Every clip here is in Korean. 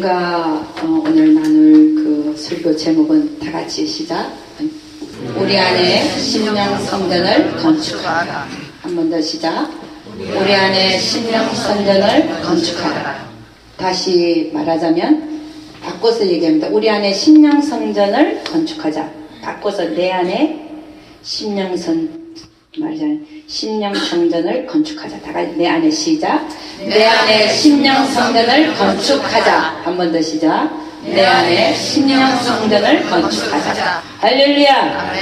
우리가 오늘 나눌 그 설교 제목은 다 같이 시작. 우리 안에 심령 성전을 건축하라. 한 번 더 시작. 우리 안에 심령 성전을 건축하라. 다시 말하자면 바꿔서 얘기합니다. 우리 안에 심령 성전을 건축하자. 바꿔서 내 안에 심령 성전을 건축하자. 다 같이 내 안에 시작. 내 안에 심령 성전을 건축하자. 한 번 더 시작. 내 안에 심령 성전을 건축하자. 할렐루야. 아멘.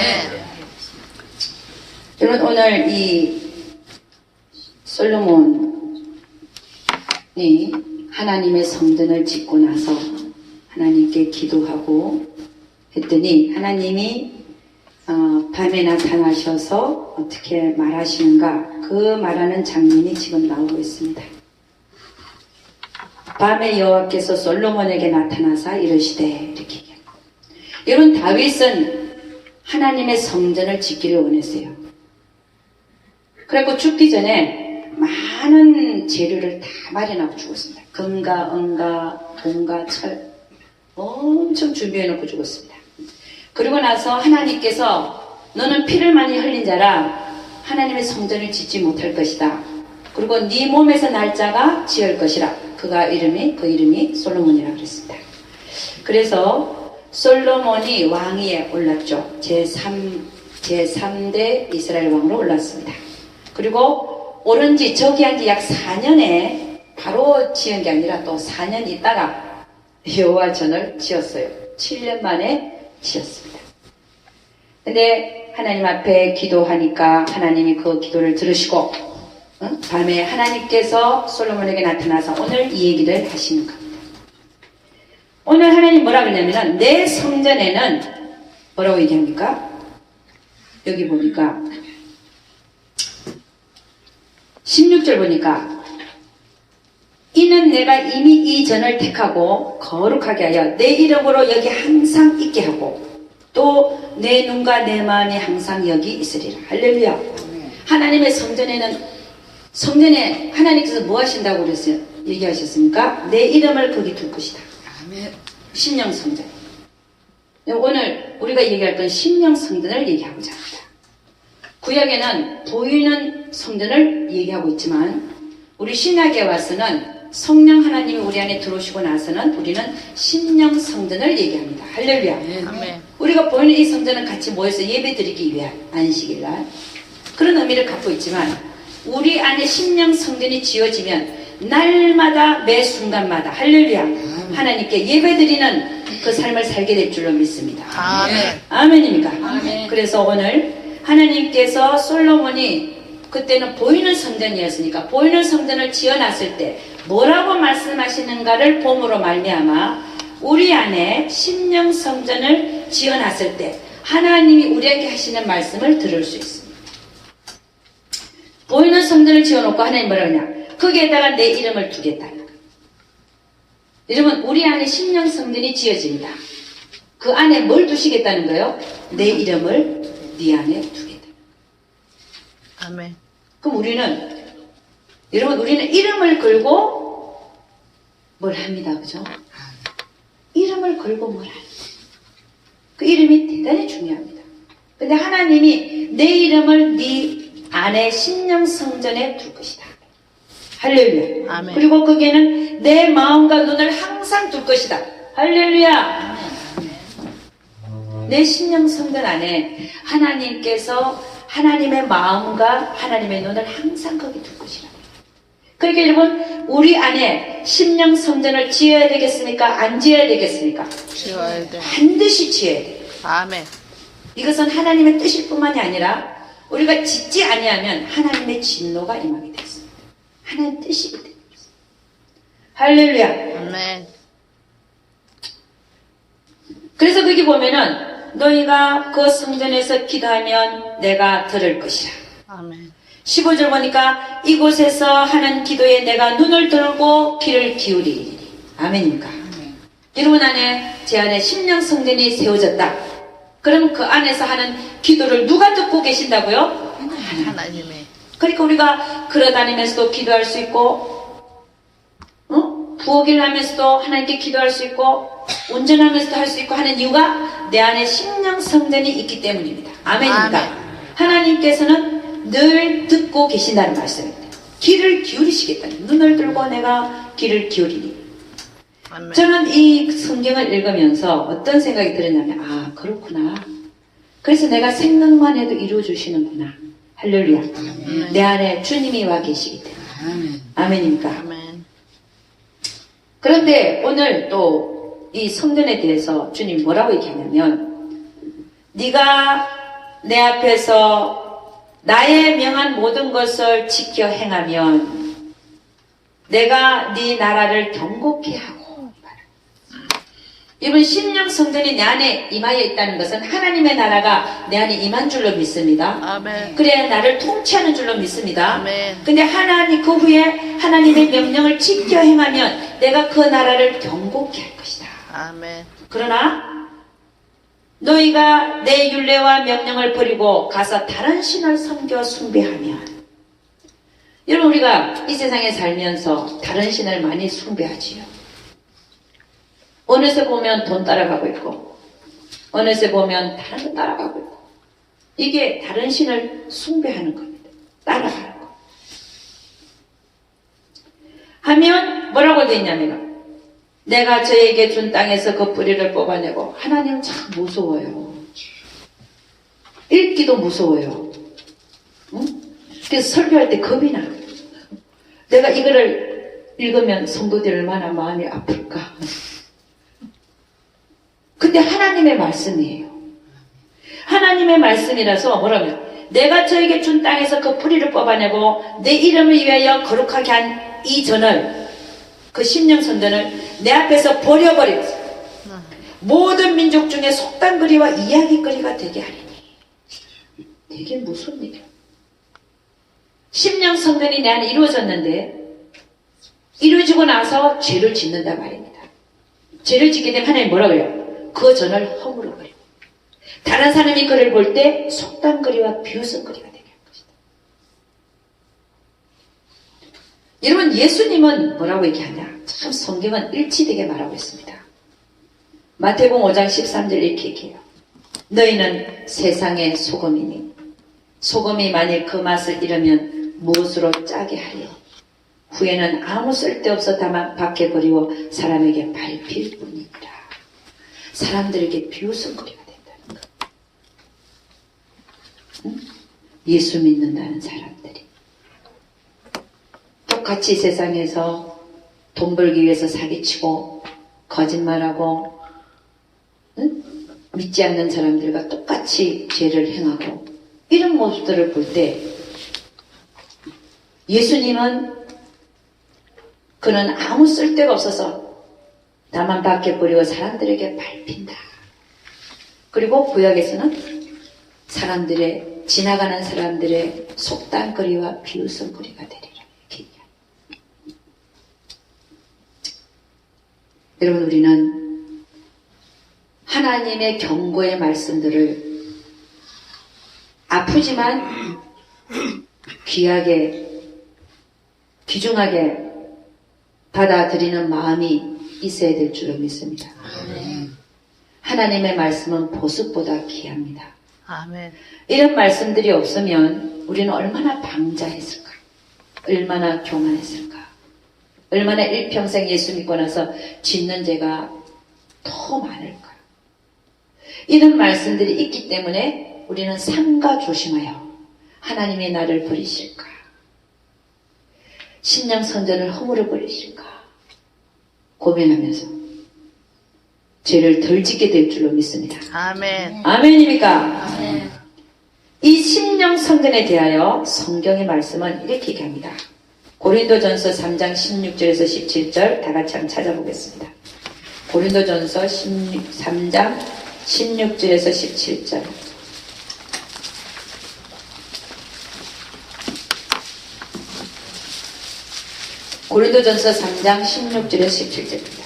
여러분, 오늘 이 솔로몬이 하나님의 성전을 짓고 나서 하나님께 기도하고 했더니 하나님이 밤에 나타나셔서 어떻게 말하시는가, 그 말하는 장면이 지금 나오고 있습니다. 밤에 여호와께서 솔로몬에게 나타나사 이르시되, 이렇게 얘기합니다. 여러분, 다윗은 하나님의 성전을 짓기를 원했어요. 그래서 죽기 전에 많은 재료를 다 마련하고 죽었습니다. 금과 은과 돈과 철 엄청 준비해놓고 죽었습니다. 그리고 나서 하나님께서 너는 피를 많이 흘린 자라 하나님의 성전을 짓지 못할 것이다. 그리고 네 몸에서 날 자가 지을 것이라. 그 이름이 솔로몬이라고 그랬습니다. 그래서 솔로몬이 왕위에 올랐죠. 제3대 이스라엘 왕으로 올랐습니다. 그리고 오른 지 저기한 지 약 4년에 바로 지은 게 아니라 또 4년 있다가 여호와 전을 지었어요. 7년 만에 지었습니다. 근데 하나님 앞에 기도하니까 하나님이 그 기도를 들으시고 밤에 하나님께서 솔로몬에게 나타나서 오늘 이 얘기를 하시는 겁니다. 오늘 하나님 뭐라 그러냐면 내 성전에는 뭐라고 얘기합니까? 여기 보니까 16절 보니까 이는 내가 이미 이 전을 택하고 거룩하게 하여 내 이름으로 여기 항상 있게 하고 또 내 눈과 내 마음이 항상 여기 있으리라. 할렐루야. 하나님의 성전에 하나님께서 뭐 하신다고 그랬어요? 얘기하셨습니까? 내 이름을 거기 둘 것이다. 심령 성전. 오늘 우리가 얘기할 건 심령 성전을 얘기하고자 합니다. 구약에는 보이는 성전을 얘기하고 있지만 우리 신약에 와서는 성령 하나님이 우리 안에 들어오시고 나서는 우리는 심령 성전을 얘기합니다. 할렐루야. 아멘. 우리가 보이는 이 성전은 같이 모여서 예배 드리기 위한 안식일날 그런 의미를 갖고 있지만 우리 안에 심령 성전이 지어지면 날마다 매 순간마다 할렐루야 하나님께 예배 드리는 그 삶을 살게 될 줄로 믿습니다. 아멘. 아멘입니까? 아멘. 그래서 오늘 하나님께서 솔로몬이 그때는 보이는 성전이었으니까 보이는 성전을 지어놨을 때 뭐라고 말씀하시는가를 봄으로 말미암아 우리 안에 심령 성전을 지어놨을 때 하나님이 우리에게 하시는 말씀을 들을 수 있습니다. 보이는 성전을 지어놓고 하나님 뭐라 그러냐, 거기에다가 내 이름을 두겠다는 거예요. 여러분, 우리 안에 심령 성전이 지어집니다. 그 안에 뭘 두시겠다는 거예요? 내 이름을 네 안에 두겠다. 아멘. 그럼 우리는 이름을 걸고 뭘 합니다. 그죠? 이름을 걸고 뭘 합니다. 그 이름이 대단히 중요합니다. 근데 하나님이 내 이름을 네 안에 심령 성전에 둘 것이다. 할렐루야. 아멘. 그리고 거기에는 내 마음과 눈을 항상 둘 것이다. 할렐루야. 내 심령 성전 안에 하나님께서 하나님의 마음과 하나님의 눈을 항상 거기 둘 것이라. 그러니까 여러분, 우리 안에 심령 성전을 지어야 되겠습니까? 안 지어야 되겠습니까? 지어야 돼. 반드시 지어야 돼요. 아멘. 이것은 하나님의 뜻일 뿐만이 아니라 우리가 짓지 아니하면 하나님의 진노가 임하게 되었습니다. 하나님의 뜻이기 때문에. 할렐루야. 아멘. 그래서 거기 보면은 너희가 그 성전에서 기도하면 내가 들을 것이라. 아멘. 15절 보니까 이곳에서 하는 기도에 내가 눈을 들고 귀를 기울이리니. 아멘입니까? 여러분 안에, 제 안에 심령 성전이 세워졌다. 그럼 그 안에서 하는 기도를 누가 듣고 계신다고요? 하나님의. 그러니까 우리가 걸어다니면서도 기도할 수 있고 부엌 일을 하면서도 하나님께 기도할 수 있고 운전하면서도 할 수 있고 하는 이유가 내 안에 심령 성전이 있기 때문입니다. 아멘입니까? 아멘. 하나님께서는 늘 듣고 계신다는 말씀입니다. 귀를 기울이시겠다는, 눈을 들고 내가 귀를 기울이니. 아멘. 저는 이 성경을 읽으면서 어떤 생각이 들었냐면, 아, 그렇구나. 그래서 내가 생각만 해도 이루어주시는구나. 할렐루야. 내 안에 주님이 와 계시기 때문에. 아멘입니까? 아멘. 그런데 오늘 또 이 성전에 대해서 주님 뭐라고 얘기하냐면, 네가 내 앞에서 나의 명한 모든 것을 지켜 행하면 내가 네 나라를 경고케 하고. 여러분, 심령 성전이 내 안에 임하여 있다는 것은 하나님의 나라가 내 안에 임한 줄로 믿습니다. 아멘. 그래야 나를 통치하는 줄로 믿습니다. 아멘. 근데 하나님, 그 후에 하나님의 명령을 지켜 행하면 내가 그 나라를 경고케 할 것이다. 아멘. 그러나 너희가 내 율례와 명령을 버리고 가서 다른 신을 섬겨 숭배하면, 여러분, 우리가 이 세상에 살면서 다른 신을 많이 숭배하지요. 어느새 보면 돈 따라가고 있고, 어느새 보면 다른 거 따라가고 있고, 이게 다른 신을 숭배하는 겁니다. 따라가는 거. 하면 뭐라고 되어 있냐면, 내가 저에게 준 땅에서 그 뿌리를 뽑아내고. 하나님 참 무서워요. 읽기도 무서워요. 응? 그래서 설교할 때 겁이 나. 내가 이거를 읽으면 성도들이 얼마나 마음이 아플까. 근데 하나님의 말씀이에요. 하나님의 말씀이라서 뭐라면, 내가 저에게 준 땅에서 그 뿌리를 뽑아내고 내 이름을 위하여 거룩하게 한 이 전을, 그 심령 선전을 내 앞에서 버려버리고 모든 민족 중에 속단거리와 이야기거리가 되게 하리니. 되게 무슨 일이야. 심령 선전이 내 안에 이루어졌는데, 이루어지고 나서 죄를 짓는다 말입니다. 죄를 짓게 되면 하나님 뭐라 그래요? 그 전을 허물어버리고, 다른 사람이 그를 볼 때 속단거리와 비웃음거리가 되게 할 것이다. 여러분, 예수님은 뭐라고 얘기하냐? 참 성경은 일치되게 말하고 있습니다. 마태복음 5장 13절 이렇게 얘기해요. 너희는 세상의 소금이니 소금이 만일 그 맛을 잃으면 무엇으로 짜게 하리요? 후에는 아무 쓸데없어 다만 밖에 버리고 사람에게 밟힐 뿐이니라. 사람들에게 비웃음거리가 된다는 것. 응? 예수 믿는다는 사람들이 똑같이 세상에서 돈 벌기 위해서 사기치고 거짓말하고, 응? 믿지 않는 사람들과 똑같이 죄를 행하고, 이런 모습들을 볼 때 예수님은 그는 아무 쓸데가 없어서 다만 밖에 버리고 사람들에게 밟힌다. 그리고 구약에서는 사람들의, 지나가는 사람들의 속단거리와 비웃음거리가 되리라. 이렇게 얘기합니다. 여러분, 우리는 하나님의 경고의 말씀들을 아프지만 귀하게, 귀중하게 받아들이는 마음이 있어야 될 줄로 믿습니다. 하나님의 말씀은 보석보다 귀합니다. 아멘. 이런 말씀들이 없으면 우리는 얼마나 방자했을까? 얼마나 교만했을까? 얼마나 일평생 예수 믿고 나서 짓는 죄가 더 많을까? 이런 말씀들이 있기 때문에 우리는 삼가 조심하여 하나님이 나를 버리실까? 신령 선전을 허물어 버리실까? 고민하면서 죄를 덜 짓게 될 줄로 믿습니다. 아멘. 아멘입니까? 아멘. 이 심령 성전에 대하여 성경의 말씀은 이렇게 얘기합니다. 고린도전서 3장 16절에서 17절 다 같이 한번 찾아보겠습니다. 고린도전서 3장 16절에서 17절. 고린도전서 3장 16절에서 17절입니다.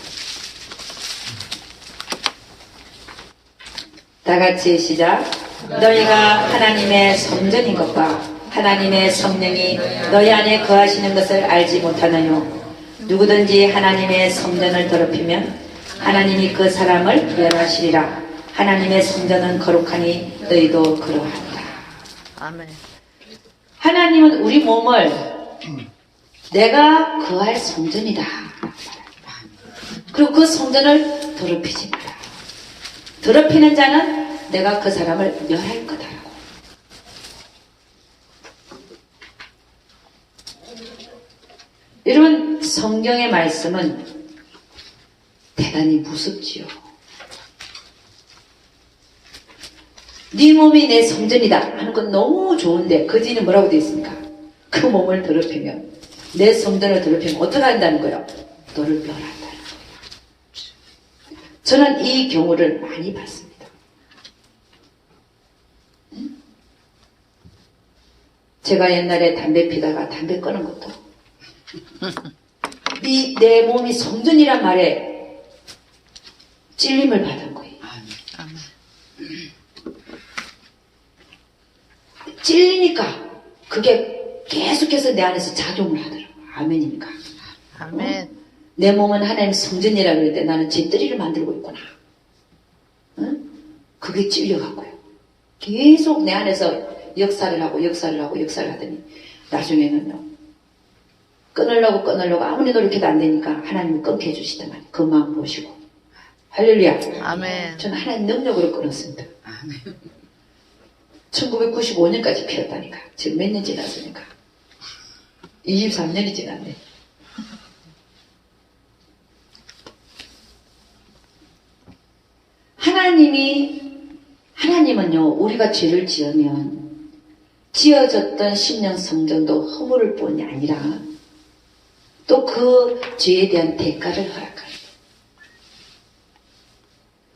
다 같이 시작. 너희가 하나님의 성전인 것과 하나님의 성령이 너희 안에 거하시는 것을 알지 못하나요? 누구든지 하나님의 성전을 더럽히면 하나님이 그 사람을 멸하시리라. 하나님의 성전은 거룩하니 너희도 그러하라. 아멘. 하나님은 우리 몸을 내가 거할 성전이다. 그리고 그 성전을 더럽히지 마라. 더럽히는 자는 내가 그 사람을 멸할 거다라고. 여러분, 성경의 말씀은 대단히 무섭지요. 네 몸이 내 성전이다 하는 건 너무 좋은데 그 뒤는 뭐라고 되어 있습니까? 그 몸을 더럽히면, 내 성전을 더럽히면 어떻게 한다는 거예요? 너를 멸한다는 거예요. 저는 이 경우를 많이 봤습니다. 제가 옛날에 담배 피다가 담배 끊은 것도 내 몸이 성전이란 말에 찔림을 받은 거예요. 아멘. 찔리니까 그게 계속해서 내 안에서 작용을 하더라고요. 아멘입니까? 아멘. 내 몸은 하나님 성전이라 그럴 때 나는 잿더리를 만들고 있구나. 응? 그게 찔려갖고요. 계속 내 안에서 역사를 하고 하더니 나중에는요. 끊으려고 아무리 노력해도 안 되니까 하나님이 끊게 해주시더만 그 마음 보시고. 할렐루야. 아멘. 저는 하나님 능력으로 끊었습니다. 1995년까지 피웠다니까. 지금 몇 년 지났으니까. 23년이 지났네. 하나님은요, 우리가 죄를 지으면 지어졌던 심령 성전도 허물을 뿐이 아니라 또 그 죄에 대한 대가를 허락합니다.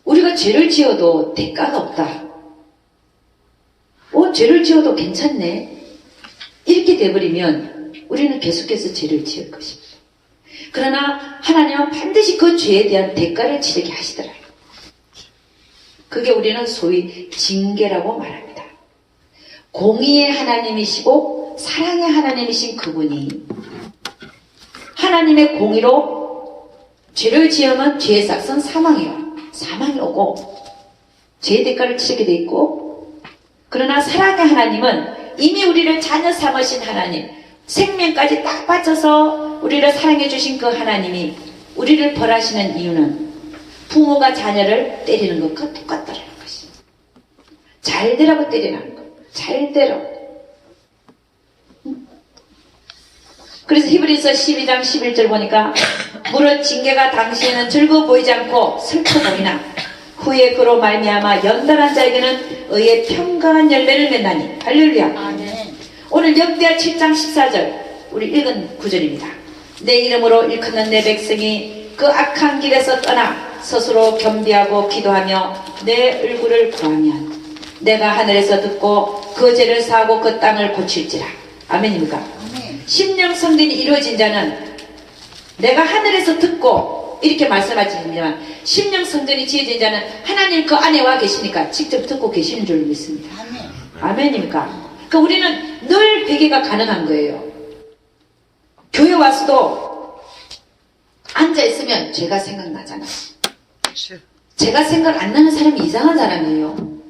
우리가 죄를 지어도 대가가 없다. 죄를 지어도 괜찮네. 이렇게 돼버리면 우리는 계속해서 죄를 지을 것입니다. 그러나 하나님은 반드시 그 죄에 대한 대가를 치르게 하시더라고요. 그게 우리는 소위 징계라고 말합니다. 공의의 하나님이시고 사랑의 하나님이신 그분이 하나님의 공의로 죄를 지으면 죄의 삭은 사망이에요. 사망이 오고 죄의 대가를 치르게 돼 있고, 그러나 사랑의 하나님은 이미 우리를 자녀 삼으신 하나님, 생명까지 딱 바쳐서 우리를 사랑해 주신 그 하나님이 우리를 벌하시는 이유는 부모가 자녀를 때리는 것과 똑같다라는 것이. 잘 되라고 때리라는 것. 잘 되라고. 그래서 히브리서 12장 11절 보니까 무릇 징계가 당시에는 즐거워 보이지 않고 슬퍼 보이나 후에 그로 말미암아 연단한 자에게는 의의 평강한 열매를 맺나니. 할렐루야. 아멘. 오늘 역대하 7장 14절 우리 읽은 구절입니다. 내 이름으로 일컫는 내 백성이 그 악한 길에서 떠나 스스로 겸비하고 기도하며 내 얼굴을 구하면 내가 하늘에서 듣고 그 죄를 사하고 그 땅을 고칠지라. 아멘입니까? 아멘. 심령 성전이 이루어진 자는 내가 하늘에서 듣고 이렇게 말씀하시지만 심령 성전이 지어진 자는 하나님 그 안에 와 계시니까 직접 듣고 계시는 줄 믿습니다. 아멘. 아멘입니까? 그러니까 우리는 늘 회개가 가능한 거예요. 교회 와서도 앉아있으면 죄가 생각나잖아요. 죄가 생각 안 나는 사람이 이상한 사람이에요.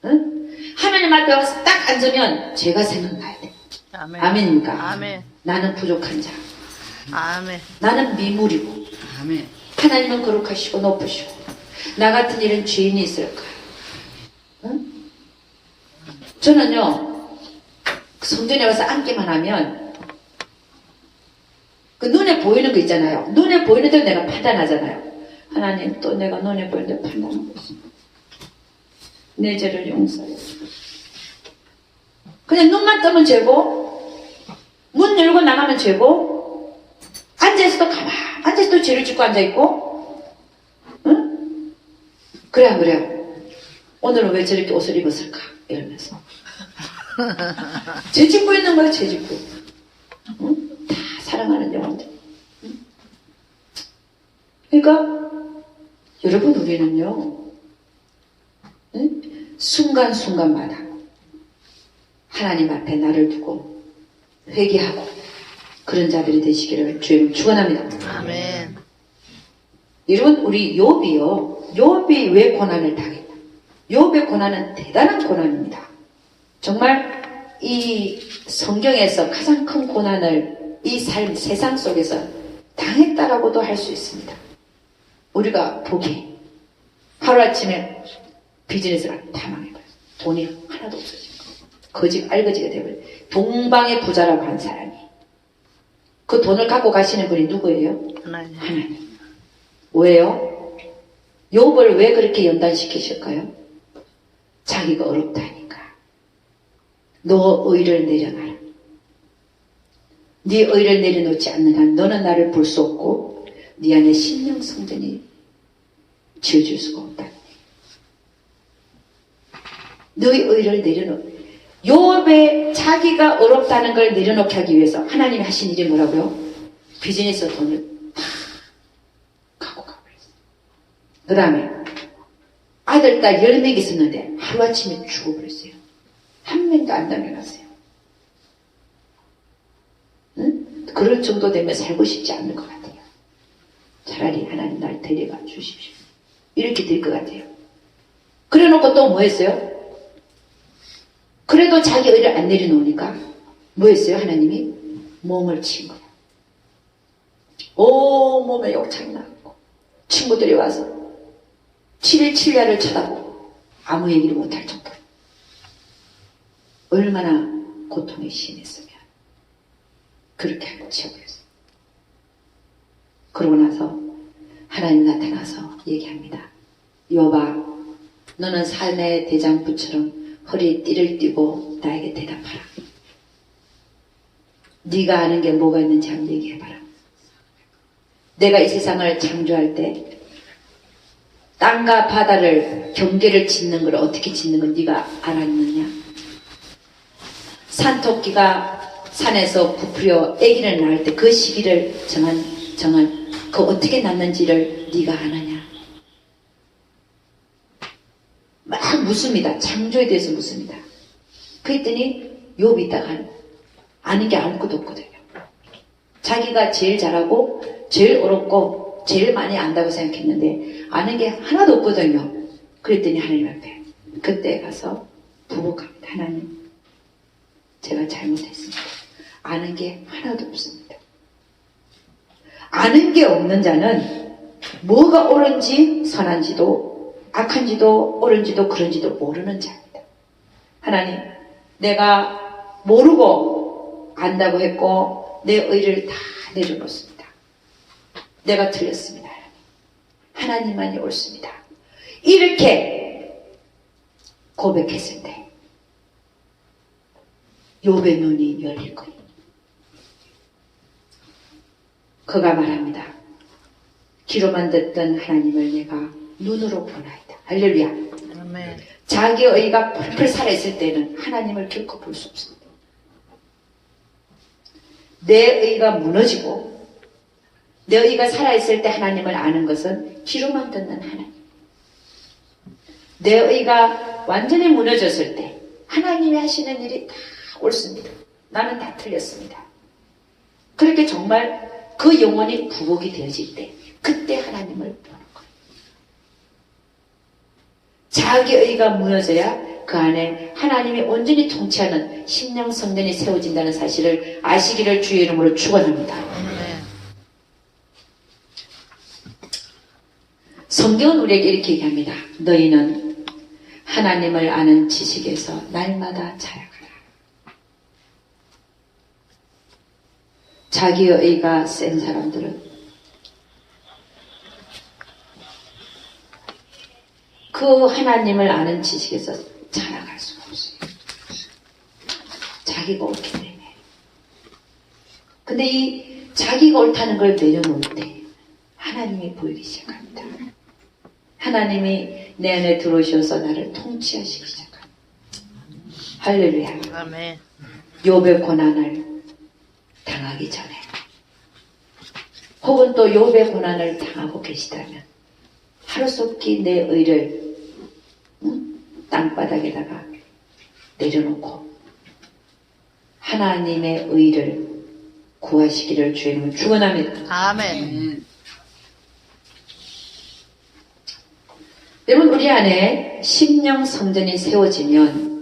응? 하나님 앞에 와서 딱 앉으면 죄가 생각나야 돼. 아멘. 아멘입니까? 아멘. 나는 부족한 자. 아멘. 나는 미물이고 아멘. 하나님은 거룩하시고 높으시고 나 같은 일은 죄인이 있을까? 응? 저는요 성전에 와서 앉기만 하면 그 눈에 보이는 거 있잖아요. 눈에 보이는 대로 내가 판단하잖아요. 하나님 또 내가 눈에 보이는 대로 판단하고 있습니다. 내 죄를 용서해 주고 그냥 눈만 뜨면 죄고 문 열고 나가면 죄고 앉아있어도 앉아있어도 죄를 짓고 앉아있고 응? 그래 안 그래요? 오늘은 왜 저렇게 옷을 입었을까? 이러면서 죄 짓고 있는 거예요. 죄 짓고 응? 다 사랑하는 영혼들 응? 그러니까 여러분 우리는요 응? 순간순간마다 하나님 앞에 나를 두고 회개하고 그런 자들이 되시기를 주님 축원합니다. 아멘. 여러분, 우리 욥이요. 욥이 왜 고난을 당했나? 욥의 고난은 대단한 고난입니다. 정말 이 성경에서 가장 큰 고난을 이 삶, 세상 속에서 당했다라고도 할 수 있습니다. 우리가 보기에 하루아침에 비즈니스가 다 망해버렸어요. 돈이 하나도 없어진 거예요. 거지, 알거지가 돼버려요. 동방의 부자라고 한 사람이. 그 돈을 갖고 가시는 분이 누구예요? 하나님. 하나님. 왜요? 욥을 왜 그렇게 연단시키실까요? 자기가 어렵다니까. 너 의를 내려놔라. 네 의를 내려놓지 않는 한 너는 나를 볼 수 없고 네 안에 신령 성전이 지어줄 수가 없다. 너의 의를 내려놓. 욥의 자기가 어렵다는 걸 내려놓게 하기 위해서 하나님이 하신 일이 뭐라고요? 비즈니스 돈을 다 갖고 가버렸어요. 그 다음에 아들, 딸 10명 있었는데 하루아침에 죽어버렸어요. 한 명도 안 남겨놨어요. 응? 그럴 정도 되면 살고 싶지 않을 것 같아요. 차라리 하나님 날 데려가 주십시오. 이렇게 될 것 같아요. 그래 놓고 또 뭐 했어요? 그래도 자기 의를 안 내려놓으니까 뭐 했어요? 하나님이 몸을 친 거야. 몸에 욕창이 나고 친구들이 와서 7일 7야를 쳐다보고 아무 얘기를 못할 정도로 얼마나 고통이 심했으면 그렇게 하고 치워버렸어요. 그러고 나서 하나님 나타나서 얘기합니다. 욥아, 너는 삶의 대장부처럼 허리에 띠를 띠고 나에게 대답하라. 네가 아는 게 뭐가 있는지 한번 얘기해봐라. 내가 이 세상을 창조할 때 땅과 바다를 경계를 짓는 걸 어떻게 짓는 걸 네가 알았느냐? 산토끼가 산에서 부풀려 아기를 낳을 때 그 시기를 정한 그 어떻게 낳는지를 네가 아느냐? 막 묻습니다. 창조에 대해서 묻습니다. 그랬더니 욥이 있다가 아는 게 아무것도 없거든요. 자기가 제일 잘하고 제일 어렵고 제일 많이 안다고 생각했는데 아는 게 하나도 없거든요. 그랬더니 하나님 앞에 그때 가서 부복합니다. 하나님, 제가 잘못했습니다. 아는 게 하나도 없습니다. 아는 게 없는 자는 뭐가 옳은지 선한지도 악한지도 옳은지도 그런지도 모르는 자입니다. 하나님, 내가 모르고 안다고 했고 내 의를 다 내려놓습니다. 내가 틀렸습니다. 하나님만이 옳습니다. 이렇게 고백했을 때 욥의 눈이 열릴 거예요. 그가 말합니다. 귀로만 듣던 하나님을 내가 눈으로 보나이다. 할렐루야. 아멘. 자기 의가 펄펄 살아있을 때는 하나님을 결코 볼 수 없습니다. 내 의가 무너지고 내 의가 살아있을 때 하나님을 아는 것은 귀로만 듣는 하나님. 내 의가 완전히 무너졌을 때 하나님이 하시는 일이 다 옳습니다. 나는 다 틀렸습니다. 그렇게 정말 그 영혼이 부복이 되어질 때 그때 하나님을 보는 거예요. 자기 의가 무너져야 그 안에 하나님이 온전히 통치하는 신령 성전이 세워진다는 사실을 아시기를 주의 이름으로 축원합니다. 아멘. 성경은 우리에게 이렇게 얘기합니다. 너희는 하나님을 아는 지식에서 날마다 자라가라. 자기의 의가 센 사람들은 그 하나님을 아는 지식에서 자라갈 수가 없어요. 자기가 옳기 때문에. 근데 이 자기가 옳다는 걸 내려놓을 때 하나님이 보이기 시작합니다. 하나님이 내 안에 들어오셔서 나를 통치하시기 시작합니다. 할렐루야. 아멘. 욥의 고난을 당하기 전에 혹은 또 욥의 고난을 당하고 계시다면 하루속히 내 의를 땅바닥에다가 내려놓고 하나님의 의를 구하시기를 주의 이름으로 축원합니다. 아멘. 여러분, 우리 안에 심령 성전이 세워지면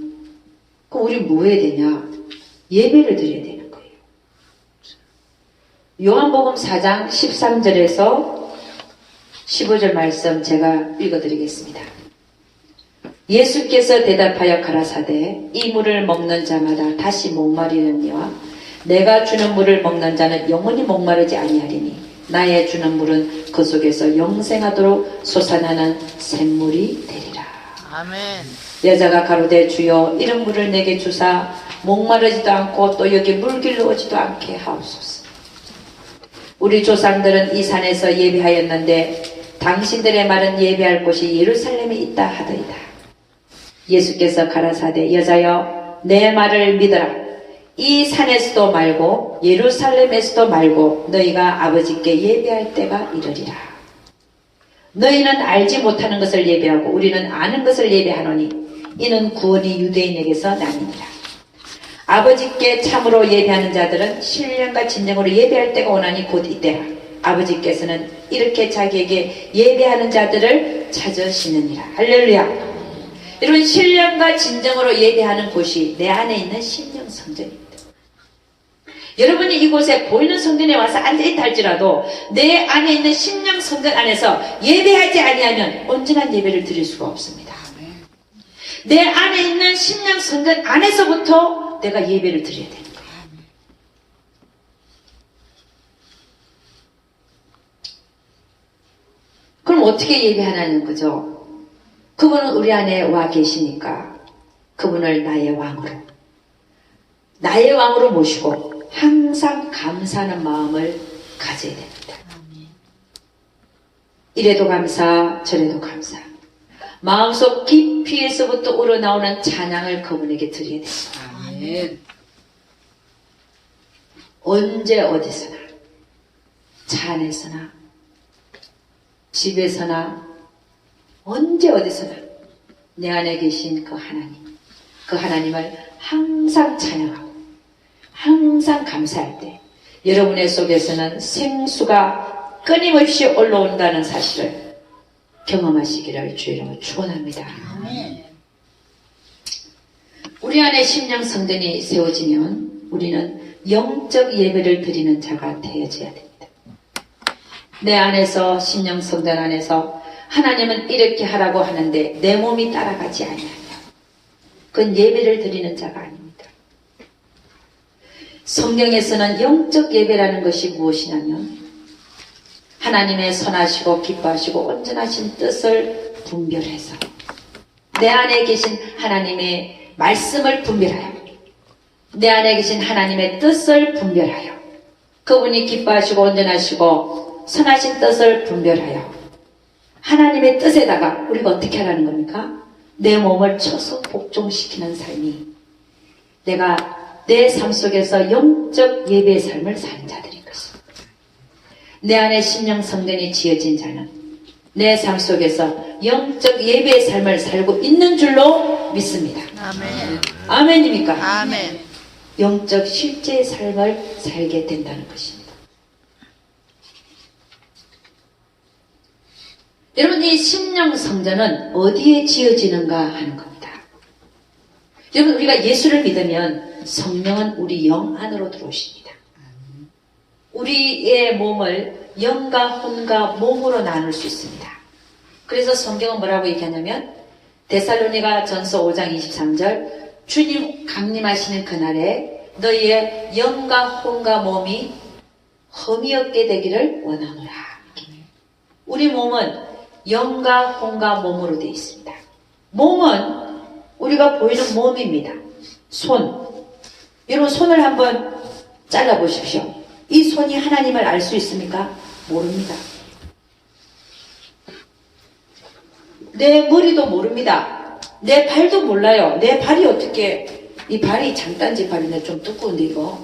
우리 뭐 해야 되냐? 예배를 드려야 되는 거예요. 요한복음 4장 13절에서 15절 말씀 제가 읽어드리겠습니다. 예수께서 대답하여 가라사대 이 물을 먹는 자마다 다시 목마르느니와 내가 주는 물을 먹는 자는 영원히 목마르지 아니하리니 나의 주는 물은 그 속에서 영생하도록 솟아나는 샘물이 되리라. 아멘. 여자가 가로되 주여 이런 물을 내게 주사 목마르지도 않고 또 여기 물길로 오지도 않게 하옵소서. 우리 조상들은 이 산에서 예배하였는데 당신들의 말은 예배할 곳이 예루살렘에 있다 하더이다. 예수께서 가라사대 여자여 내 말을 믿어라. 이 산에서도 말고 예루살렘에서도 말고 너희가 아버지께 예배할 때가 이르리라. 너희는 알지 못하는 것을 예배하고 우리는 아는 것을 예배하노니 이는 구원이 유대인에게서 나니라. 아버지께 참으로 예배하는 자들은 신령과 진정으로 예배할 때가 오나니 곧 이때라. 아버지께서는 이렇게 자기에게 예배하는 자들을 찾으시느니라. 할렐루야. 여러분, 신령과 진정으로 예배하는 곳이 내 안에 있는 심령 성전입니다. 여러분이 이곳에 보이는 성전에 와서 앉아있다 할지라도 내 안에 있는 심령 성전 안에서 예배하지 아니하면 온전한 예배를 드릴 수가 없습니다. 내 안에 있는 심령 성전 안에서부터 내가 예배를 드려야 되는 거예요. 그럼 어떻게 예배하냐는 거죠? 그분은 우리 안에 와 계시니까 그분을 나의 왕으로 모시고 항상 감사하는 마음을 가져야 됩니다. 이래도 감사, 저래도 감사. 마음속 깊이에서부터 우러나오는 찬양을 그분에게 드려야 됩니다. 언제 어디서나, 차 안에서나, 집에서나, 언제 어디서나 내 안에 계신 그 하나님을 항상 찬양하고 항상 감사할 때 여러분의 속에서는 생수가 끊임없이 올라온다는 사실을 경험하시기를 주의 이름으로 축원합니다. 우리 안에 심령 성전이 세워지면 우리는 영적 예배를 드리는 자가 되어져야 됩니다. 내 안에서 심령 성전 안에서 하나님은 이렇게 하라고 하는데 내 몸이 따라가지 아니하면 그건 예배를 드리는 자가 아닙니다. 성경에서는 영적 예배라는 것이 무엇이냐면 하나님의 선하시고 기뻐하시고 온전하신 뜻을 분별해서 내 안에 계신 하나님의 말씀을 분별하여 내 안에 계신 하나님의 뜻을 분별하여 그분이 기뻐하시고 온전하시고 선하신 뜻을 분별하여 하나님의 뜻에다가 우리가 어떻게 하라는 겁니까? 내 몸을 쳐서 복종시키는 삶이 내가 내 삶 속에서 영적 예배의 삶을 사는 자들인 것입니다. 내 안에 심령 성전이 지어진 자는 내 삶 속에서 영적 예배의 삶을 살고 있는 줄로 믿습니다. 아멘. 아멘입니까? 아멘. 영적 실제의 삶을 살게 된다는 것입니다. 여러분, 이 심령 성전은 어디에 지어지는가 하는 겁니다. 여러분, 우리가 예수를 믿으면 성령은 우리 영 안으로 들어오십니다. 우리의 몸을 영과 혼과 몸으로 나눌 수 있습니다. 그래서 성경은 뭐라고 얘기하냐면 데살로니가 전서 5장 23절 주님 강림하시는 그날에 너희의 영과 혼과 몸이 흠이 없게 되기를 원하노라. 우리 몸은 영과 혼과 몸으로 되어 있습니다. 몸은 우리가 보이는 몸입니다. 손. 여러분, 손을 한번 잘라보십시오. 이 손이 하나님을 알 수 있습니까? 모릅니다. 내 머리도 모릅니다. 내 발도 몰라요. 내 발이 어떻게, 이 발이 장단지 발인데 좀 두꺼운데 이거.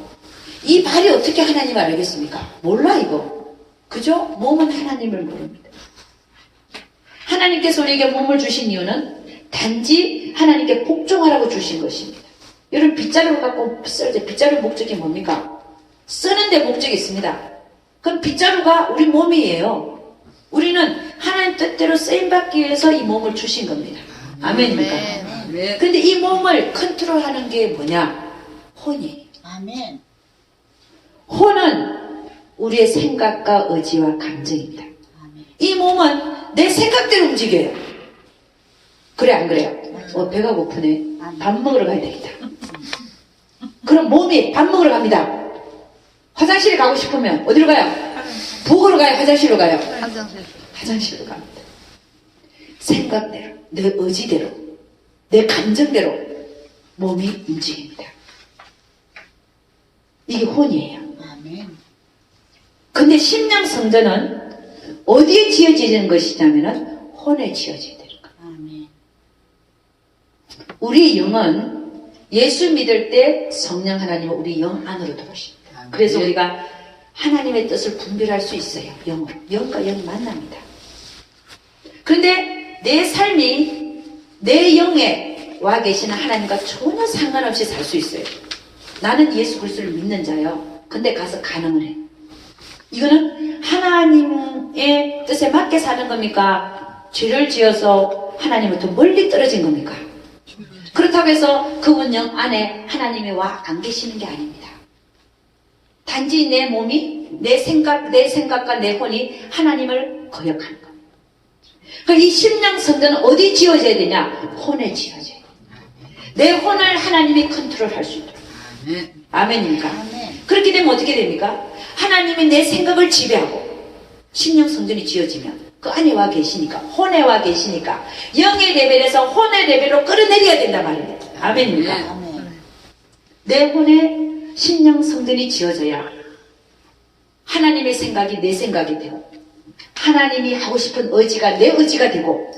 이 발이 어떻게 하나님을 알겠습니까? 몰라 이거. 그죠? 몸은 하나님을 모릅니다. 하나님께서 우리에게 몸을 주신 이유는 단지 하나님께 복종하라고 주신 것입니다. 여러분, 빗자루를 갖고 쓸 때 빗자루 목적이 뭡니까? 쓰는데 목적이 있습니다. 그럼 빗자루가 우리 몸이에요. 우리는 하나님 뜻대로 쓰임받기 위해서 이 몸을 주신 겁니다. 아멘입니까? 아멘. 근데 이 몸을 컨트롤하는 게 뭐냐? 혼이에요. 아멘. 혼은 우리의 생각과 의지와 감정입니다. 아멘. 이 몸은 내 생각대로 움직여요. 그래 안 그래요? 배가 고프네. 밥 먹으러 가야 되겠다. 그럼 몸이 밥 먹으러 갑니다. 화장실에 가고 싶으면 어디로 가요? 부엌으로 가요? 화장실로 가요? 화장실. 화장실로 갑니다. 생각대로, 내 의지대로, 내 감정대로 몸이 움직입니다. 이게 혼이에요. 아멘. 근데 심령 성전은 어디에 지어지는 것이냐면은 혼에 지어져야 되는 거예요. 아멘. 우리 영은 예수 믿을 때 성령 하나님은 우리 영 안으로 들어오십니다. 그래서 우리가 하나님의 뜻을 분별할 수 있어요. 영으로. 영과 영이 만납니다. 그런데 내 삶이 내 영에 와 계시는 하나님과 전혀 상관없이 살 수 있어요. 나는 예수 그리스도를 믿는 자요. 근데 가서 간음을 해. 이거는 하나님의 뜻에 맞게 사는 겁니까? 죄를 지어서 하나님부터 멀리 떨어진 겁니까? 그렇다고 해서 그분 영 안에 하나님이 와 안 계시는 게 아닙니다. 단지 내 몸이 내 생각과 내 혼이 하나님을 거역하는 겁니다. 그러니까 이 심령 성전은 어디 지어져야 되냐? 혼에 지어져야 돼요. 내 혼을 하나님이 컨트롤할 수 있도록. 아멘입니까? 아멘. 그렇게 되면 어떻게 됩니까? 하나님이 내 생각을 지배하고 심령 성전이 지어지면 그 안에 와 계시니까, 혼에 와 계시니까 영의 레벨에서 혼의 레벨로 끌어내려야 된단 말이에요. 아멘입니까? 아멘. 내 혼에 심령 성전이 지어져야 하나님의 생각이 내 생각이 되고 하나님이 하고 싶은 의지가 내 의지가 되고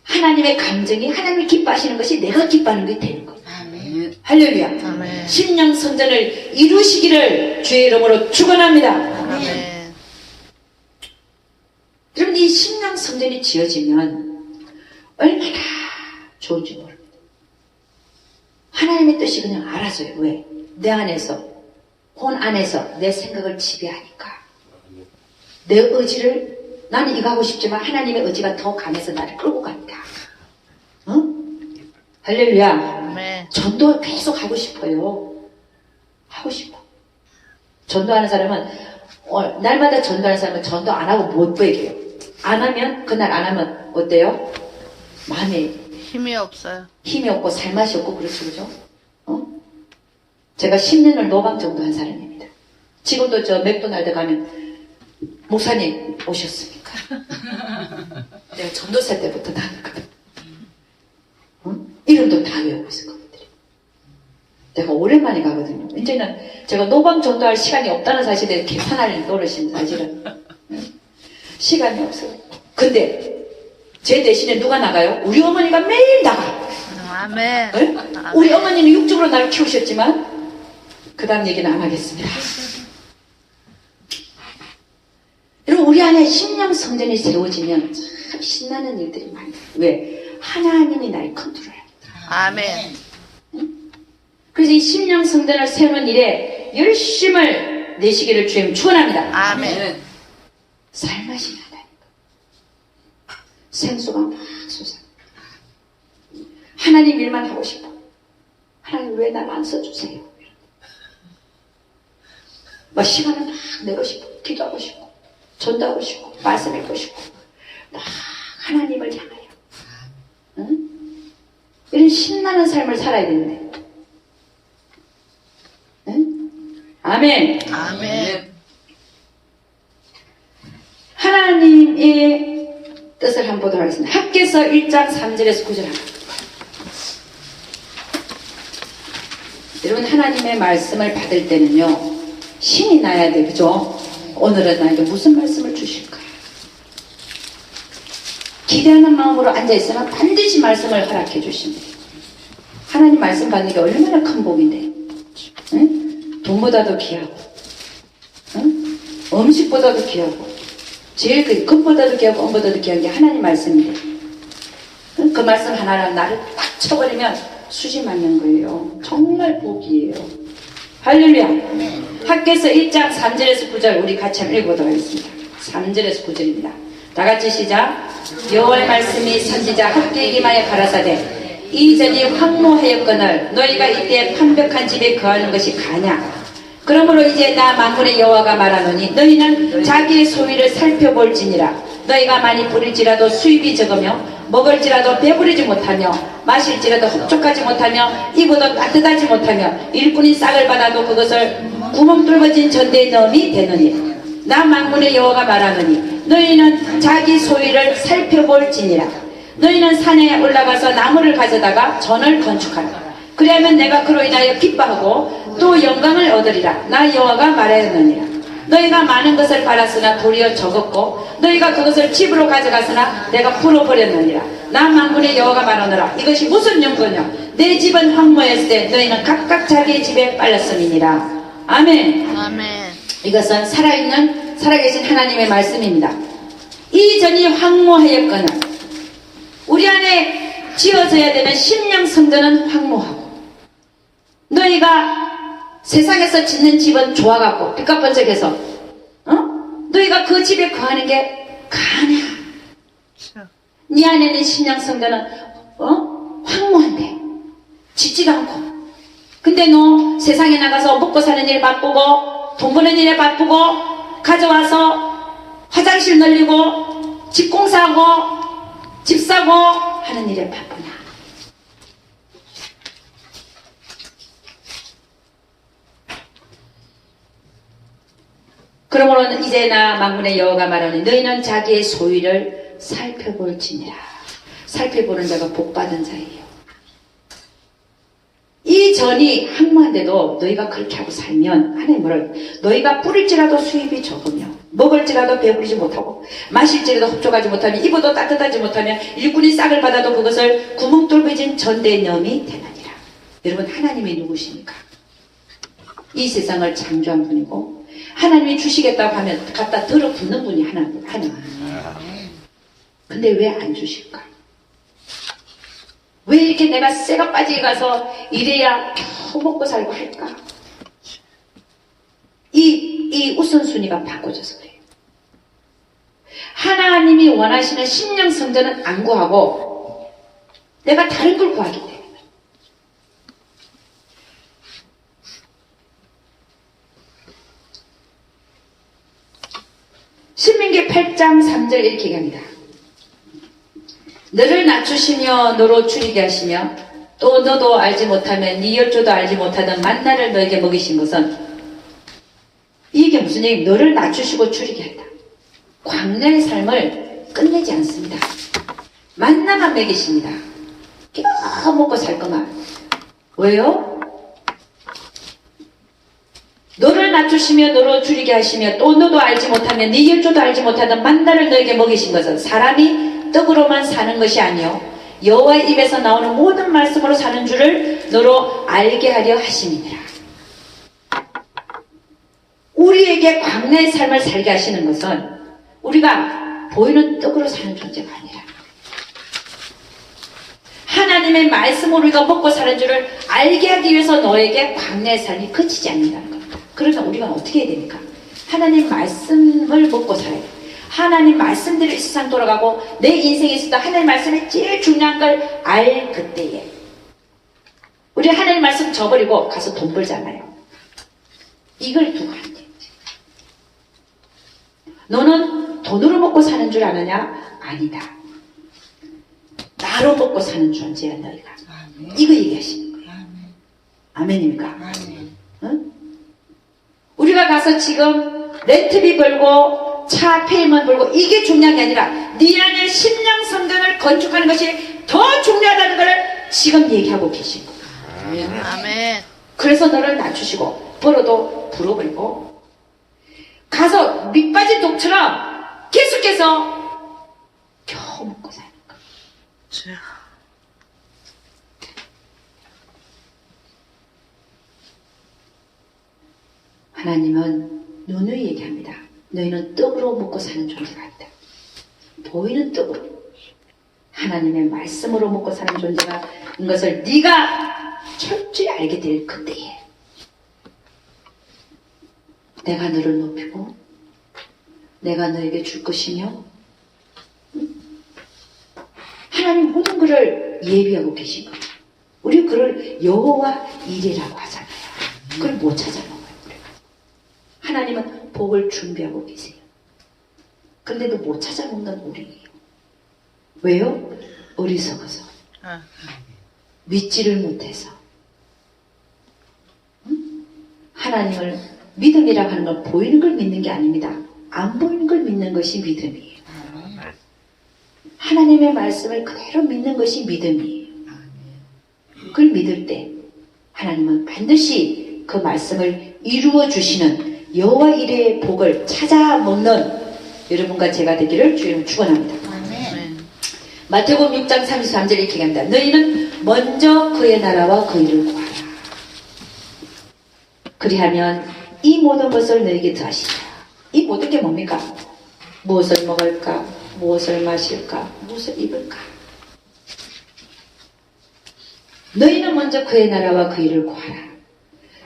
하나님의 감정이 하나님이 기뻐하시는 것이 내가 기뻐하는 것이 되는 거예요. 아멘. 할렐루야. 아멘. 심령 성전을 이루시기를 주의 이름으로 축원합니다. 아멘. 여러분 이 심령 성전이 지어지면 얼마나 좋은지 모릅니다. 하나님의 뜻이 그냥 알아서요. 왜? 내 안에서 혼 안에서 내 생각을 지배하니까 내 의지를 나는 이거 하고 싶지만 하나님의 의지가 더 강해서 나를 끌고 갑니다. 어? 할렐루야. 아멘. 전도 계속 하고 싶어요. 하고 싶어. 전도하는 사람은 날마다 전도하는 사람은 전도 안 하고 못 베겨요. 안 하면 그날 안 하면 어때요? 마음에 힘이 없어요. 힘이 없고 살맛이 없고 그렇죠, 그죠? 제가 10년을 노방 정도 한 사람입니다. 지금도 저 맥도날드 가면 목사님 오셨습니까? 내가 전도사 때부터 다 하거든. 이름도 다 외우고 있을 것들이. 내가 오랜만에 가거든요. 이제는 제가 노방 전도할 시간이 없다는 사실에 계산할 노릇인 사실은. 시간이 없어요. 근데 제 대신에 누가 나가요? 우리 어머니가 매일 나가. 아멘. 네? 우리 어머니는 육적으로 나를 키우셨지만 그 다음 얘기는 안 하겠습니다. 여러분 우리 안에 심령 성전이 세워지면 참 신나는 일들이 많아요. 왜? 하나님이 날 컨트롤합니다. 아멘. 그래서 이 심령 성전을 세우는 일에 열심을 내시기를 주님 축원합니다. 아멘. 살맛이 나다니까. 생수가 막 솟아. 하나님 일만 하고 싶어. 하나님 왜 날 안 써주세요? 막 시간을 막 내고 싶어. 기도하고 싶고 전도하고 싶고 말씀 읽고 싶고 막 하나님을 향하여 응? 이런 신나는 삶을 살아야 되는데 응? 아멘. 아멘. 하나님의 뜻을 한번 보도록 하겠습니다. 학개서 1장 3절에서 9절 합니다. 여러분 하나님의 말씀을 받을 때는요 신이 나야 돼, 그죠? 오늘은 나에게 무슨 말씀을 주실까? 기대하는 마음으로 앉아있으면 반드시 말씀을 허락해 주십니다. 하나님 말씀 받는 게 얼마나 큰 복인데, 응? 돈보다도 귀하고, 응? 음식보다도 귀하고, 제일 금보다도 귀하고 은보다도 귀한 게 하나님 말씀인데, 응? 그 말씀 하나랑 나를 딱 쳐버리면 수지 맞는 거예요. 정말 복이에요. 할렐루야. 학개서 1장 3절에서 9절 우리 같이 한번 읽어보도록 하겠습니다. 3절에서 9절입니다. 다같이 시작. 여호와의 말씀이 선지자 학개에게 임하여 가라사대 이전이 황무하였거늘 너희가 이때 판벽한 집에 거하는 것이 가냐. 그러므로 이제 나 만군의 여호와가 말하노니 너희는 자기의 소위를 살펴볼지니라. 너희가 많이 뿌릴지라도 수입이 적으며 먹을지라도 배부르지 못하며 마실지라도 흡족하지 못하며 입어도 따뜻하지 못하며 일꾼이 싹을 받아도 그것을 구멍 뚫어진 전대에 넣음이 되느니 나 만군의 여호와가 말하노니 너희는 자기 소위를 살펴볼지니라. 너희는 산에 올라가서 나무를 가져다가 전을 건축하라. 그리하면 내가 그로 인하여 기뻐하고 또 영광을 얻으리라. 나 여호와가 말하였느니라. 너희가 많은 것을 팔았으나 도리어 적었고 너희가 그것을 집으로 가져갔으나 내가 풀어버렸느니라. 나 만군의 여호와가 말하노라. 이것이 무슨 연고냐. 내 집은 황무했을 때 너희는 각각 자기의 집에 빨렸음이니라. 아멘. 아멘. 이것은 살아계신 하나님의 말씀입니다. 이전이 황무하였거늘 우리 안에 지어져야 되는 심령 성전은 황무하고 너희가 세상에서 짓는 집은 좋아갖고 빛값 번쩍해서 너희가 그 집에 거하는 게 가냐. 네 안에는 심령 성전은 황무한데 짓지도 않고 근데 너 세상에 나가서 먹고 사는 일 바쁘고 돈 버는 일에 바쁘고 가져와서 화장실 널리고 집 공사하고 집 사고 하는 일에 바쁘냐. 그러므로 이제 나 만군의 여호와가 말하니 너희는 자기의 소위를 살펴볼지니라. 살펴보는 자가 복받은 자예요. 이 전이 황무한데도 너희가 그렇게 하고 살면 하나님 뭐라고 너희가 뿌릴지라도 수입이 적으며 먹을지라도 배부르지 못하고 마실지라도 흡족하지 못하며 입어도 따뜻하지 못하며 일꾼이 싹을 받아도 그것을 구멍 뚫어진 전대에 넣음이 되느니라. 여러분 하나님이 누구십니까? 이 세상을 창조한 분이고 하나님이 주시겠다고 하면 갖다 들어붙는 분이 하나님. 근데 왜 안 주실까? 왜 이렇게 내가 쇠가 빠지게 가서 이래야 겨우 먹고 살고 할까? 이 우선순위가 바꿔져서 그래요. 하나님이 원하시는 심령 성전은 안 구하고 내가 다른 걸 구하기 때문에 신명기 8장 3절 이렇게 얘기합니다. 너를 낮추시며 너로 줄이게 하시며 또 너도 알지 못하면 네 열조도 알지 못하던 만나를 너에게 먹이신 것은 이게 무슨 얘기? 너를 낮추시고 줄이게 한다. 광야의 삶을 끝내지 않습니다. 만나만 먹이십니다. 겨우 먹고 살 것만. 왜요? 너를 낮추시며 너로 줄이게 하시며 또 너도 알지 못하면 네 열조도 알지 못하던 만나를 너에게 먹이신 것은 사람이 떡으로만 사는 것이 아니요 여호와의 입에서 나오는 모든 말씀으로 사는 줄을 너로 알게 하려 하심이니라. 우리에게 광야의 삶을 살게 하시는 것은 우리가 보이는 떡으로 사는 존재가 아니라 하나님의 말씀으로 우리가 먹고 사는 줄을 알게 하기 위해서 너에게 광야의 삶이 그치지 않는다는 겁니다. 그러면 우리가 어떻게 해야 됩니까? 하나님 말씀을 먹고 살아야 돼요. 하나님 말씀대로 이 세상 돌아가고 내 인생에 있어도 하나님 말씀이 제일 중요한 걸 알 그때에 우리 하나님 말씀 저버리고 가서 돈 벌잖아요. 이걸 두고 안 돼. 너는 돈으로 먹고 사는 줄 아느냐? 아니다. 나로 먹고 사는 존재야 너희가. 이거 얘기하시는 거예요. 아멘입니까? 응? 우리가 가서 지금 렌트비 벌고 차 페이만 벌고 이게 중요한 게 아니라 네 안에 심령 성전을 건축하는 것이 더 중요하다는 것을 지금 얘기하고 계신 거예요. 아멘. 그래서 너를 낮추시고 벌어도 불어버리고 가서 밑빠진 독처럼 계속해서 겨우 먹고 사는 거예요. 하나님은 누누이 얘기합니다. 너희는 떡으로 먹고 사는 존재가 아니다. 보이는 떡으로 하나님의 말씀으로 먹고 사는 존재가 인 것을 네가 철저히 알게 될 그때에 내가 너를 높이고 내가 너에게 줄 것이며 하나님 모든 것을 예비하고 계신 거예요. 우리 그걸 여호와 일이라고 하잖아요. 그걸 못 찾아먹어요. 우리가. 하나님은 복을 준비하고 계세요. 그런데도 못 찾아먹는 우리예요. 왜요? 어리석어서. 믿지를 못해서. 하나님을 믿음이라고 하는 건 보이는 걸 믿는 게 아닙니다. 안 보이는 걸 믿는 것이 믿음이에요. 하나님의 말씀을 그대로 믿는 것이 믿음이에요. 그걸 믿을 때 하나님은 반드시 그 말씀을 이루어 주시는 여호와 이레의 복을 찾아 먹는 여러분과 제가 되기를 주님 축원합니다. 마태복음 6장 33절 이렇게 합니다. 너희는 먼저 그의 나라와 그 일을 구하라. 그리하면 이 모든 것을 너희에게 더하시리라. 이 모든 게 뭡니까? 무엇을 먹을까? 무엇을 마실까? 무엇을 입을까? 너희는 먼저 그의 나라와 그 일을 구하라.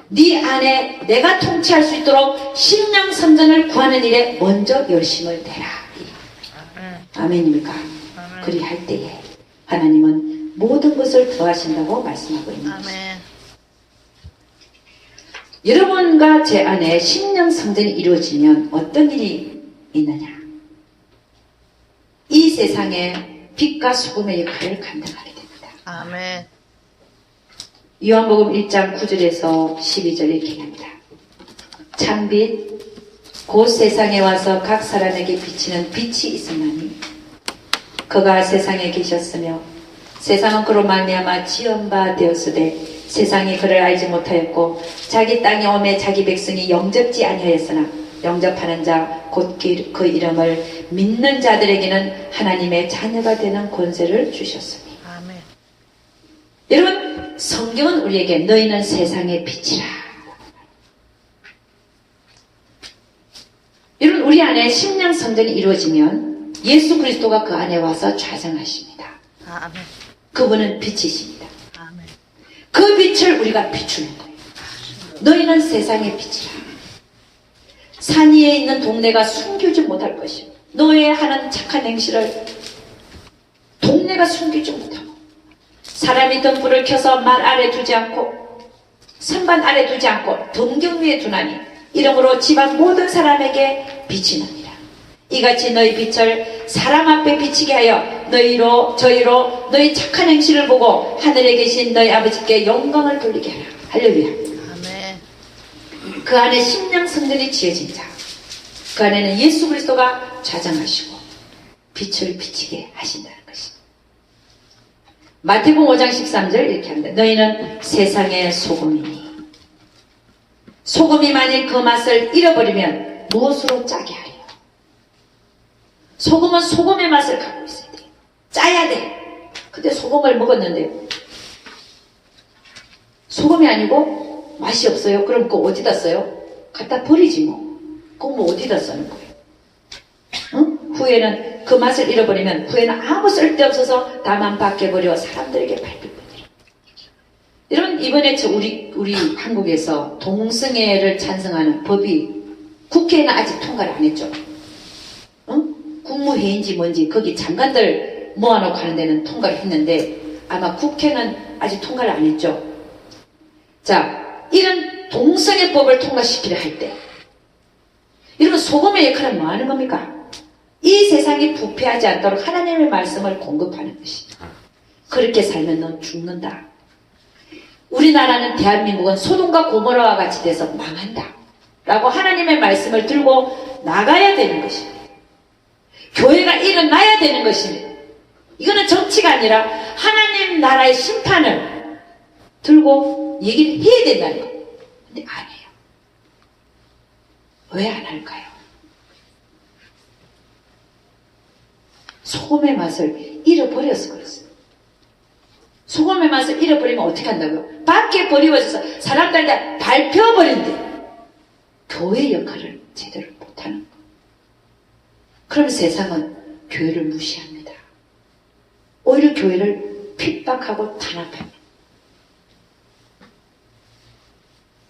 네 안에 내가 통치할 수 있도록 심령 선전을 구하는 일에 먼저 열심을 내라. 아멘입니까? 그리할 때에 하나님은 모든 것을 더하신다고 말씀하고 있는 것입니다. 여러분과 제 안에 심령 성전이 이루어지면 어떤 일이 있느냐? 이 세상에 빛과 소금의 역할을 감당하게 됩니다. 아멘. 요한복음 1장 9절에서 12절 이렇게 합니다. 참빛 곧 세상에 와서 각 사람에게 비치는 빛이 있었나니 그가 세상에 계셨으며 세상은 그로 말미암아 지은 바 되었으되 세상이 그를 알지 못하였고 자기 땅에 오매 자기 백성이 영접지 아니하였으나 영접하는 자 곧 그 이름을 믿는 자들에게는 하나님의 자녀가 되는 권세를 주셨으니. 아멘. 여러분 성경은 우리에게 너희는 세상의 빛이라. 여러분 우리 안에 심령 성전이 이루어지면 예수 그리스도가 그 안에 와서 좌정하십니다. 아멘. 그분은 빛이십니다. 아멘. 그 빛을 우리가 비추는 거예요. 너희는 세상의 빛이라. 산 위에 있는 동네가 숨기지 못할 것이요. 너의 하는 착한 행실을 동네가 숨기지 못하고 사람이 등불을 켜서 말 아래 두지 않고 선반 아래 두지 않고 등경 위에 두나니 이러므로 집안 모든 사람에게 비치느니라. 이같이 너희 빛을 사람 앞에 비치게 하여 너희로 저희로 너희 착한 행실을 보고 하늘에 계신 너희 아버지께 영광을 돌리게 하라. 할렐루야. 그 안에 심령 성전이 지어진 자, 그 안에는 예수 그리스도가 좌정하시고 빛을 비치게 하신다는 것입니다. 마태복음 5장 13절 이렇게 합니다. 너희는 세상의 소금이니 소금이 만일 그 맛을 잃어버리면 무엇으로 짜게 하려? 소금은 소금의 맛을 갖고 있어야 돼. 짜야 돼. 근데 소금을 먹었는데 소금이 아니고 맛이 없어요. 그럼 그거 어디다 써요? 갖다 버리지 뭐. 그거 뭐 어디다 쓰는 거예요? 응? 후에는 그 맛을 잃어버리면 후에는 아무 쓸데없어서 다만 밖에버려 사람들에게 밟힐거든요. 여러분 이번에 우리 한국에서 동성애를 찬성하는 법이 국회에는 아직 통과를 안 했죠. 응? 국무회의인지 뭔지 거기 장관들 모아놓고 하는 데는 통과를 했는데 아마 국회는 아직 통과를 안 했죠. 자, 이런 동성애법을 통과시키려 할 때 여러분 소금의 역할은 뭐 하는 겁니까? 이 세상이 부패하지 않도록 하나님의 말씀을 공급하는 것이다. 그렇게 살면 넌 죽는다. 우리나라는 대한민국은 소돔과 고모라와 같이 돼서 망한다 라고 하나님의 말씀을 들고 나가야 되는 것입니다. 교회가 일어나야 되는 것입니다. 이거는 정치가 아니라 하나님 나라의 심판을 들고 얘기를 해야 된다는 거예요. 근데 안 해요. 왜 안 할까요? 소금의 맛을 잃어버려서 그랬어요. 소금의 맛을 잃어버리면 어떻게 한다고요? 밖에 버리워져서 사람들한테 밟혀버린대. 교회 역할을 제대로 못하는 거. 그럼 세상은 교회를 무시합니다. 오히려 교회를 핍박하고 탄압합니다.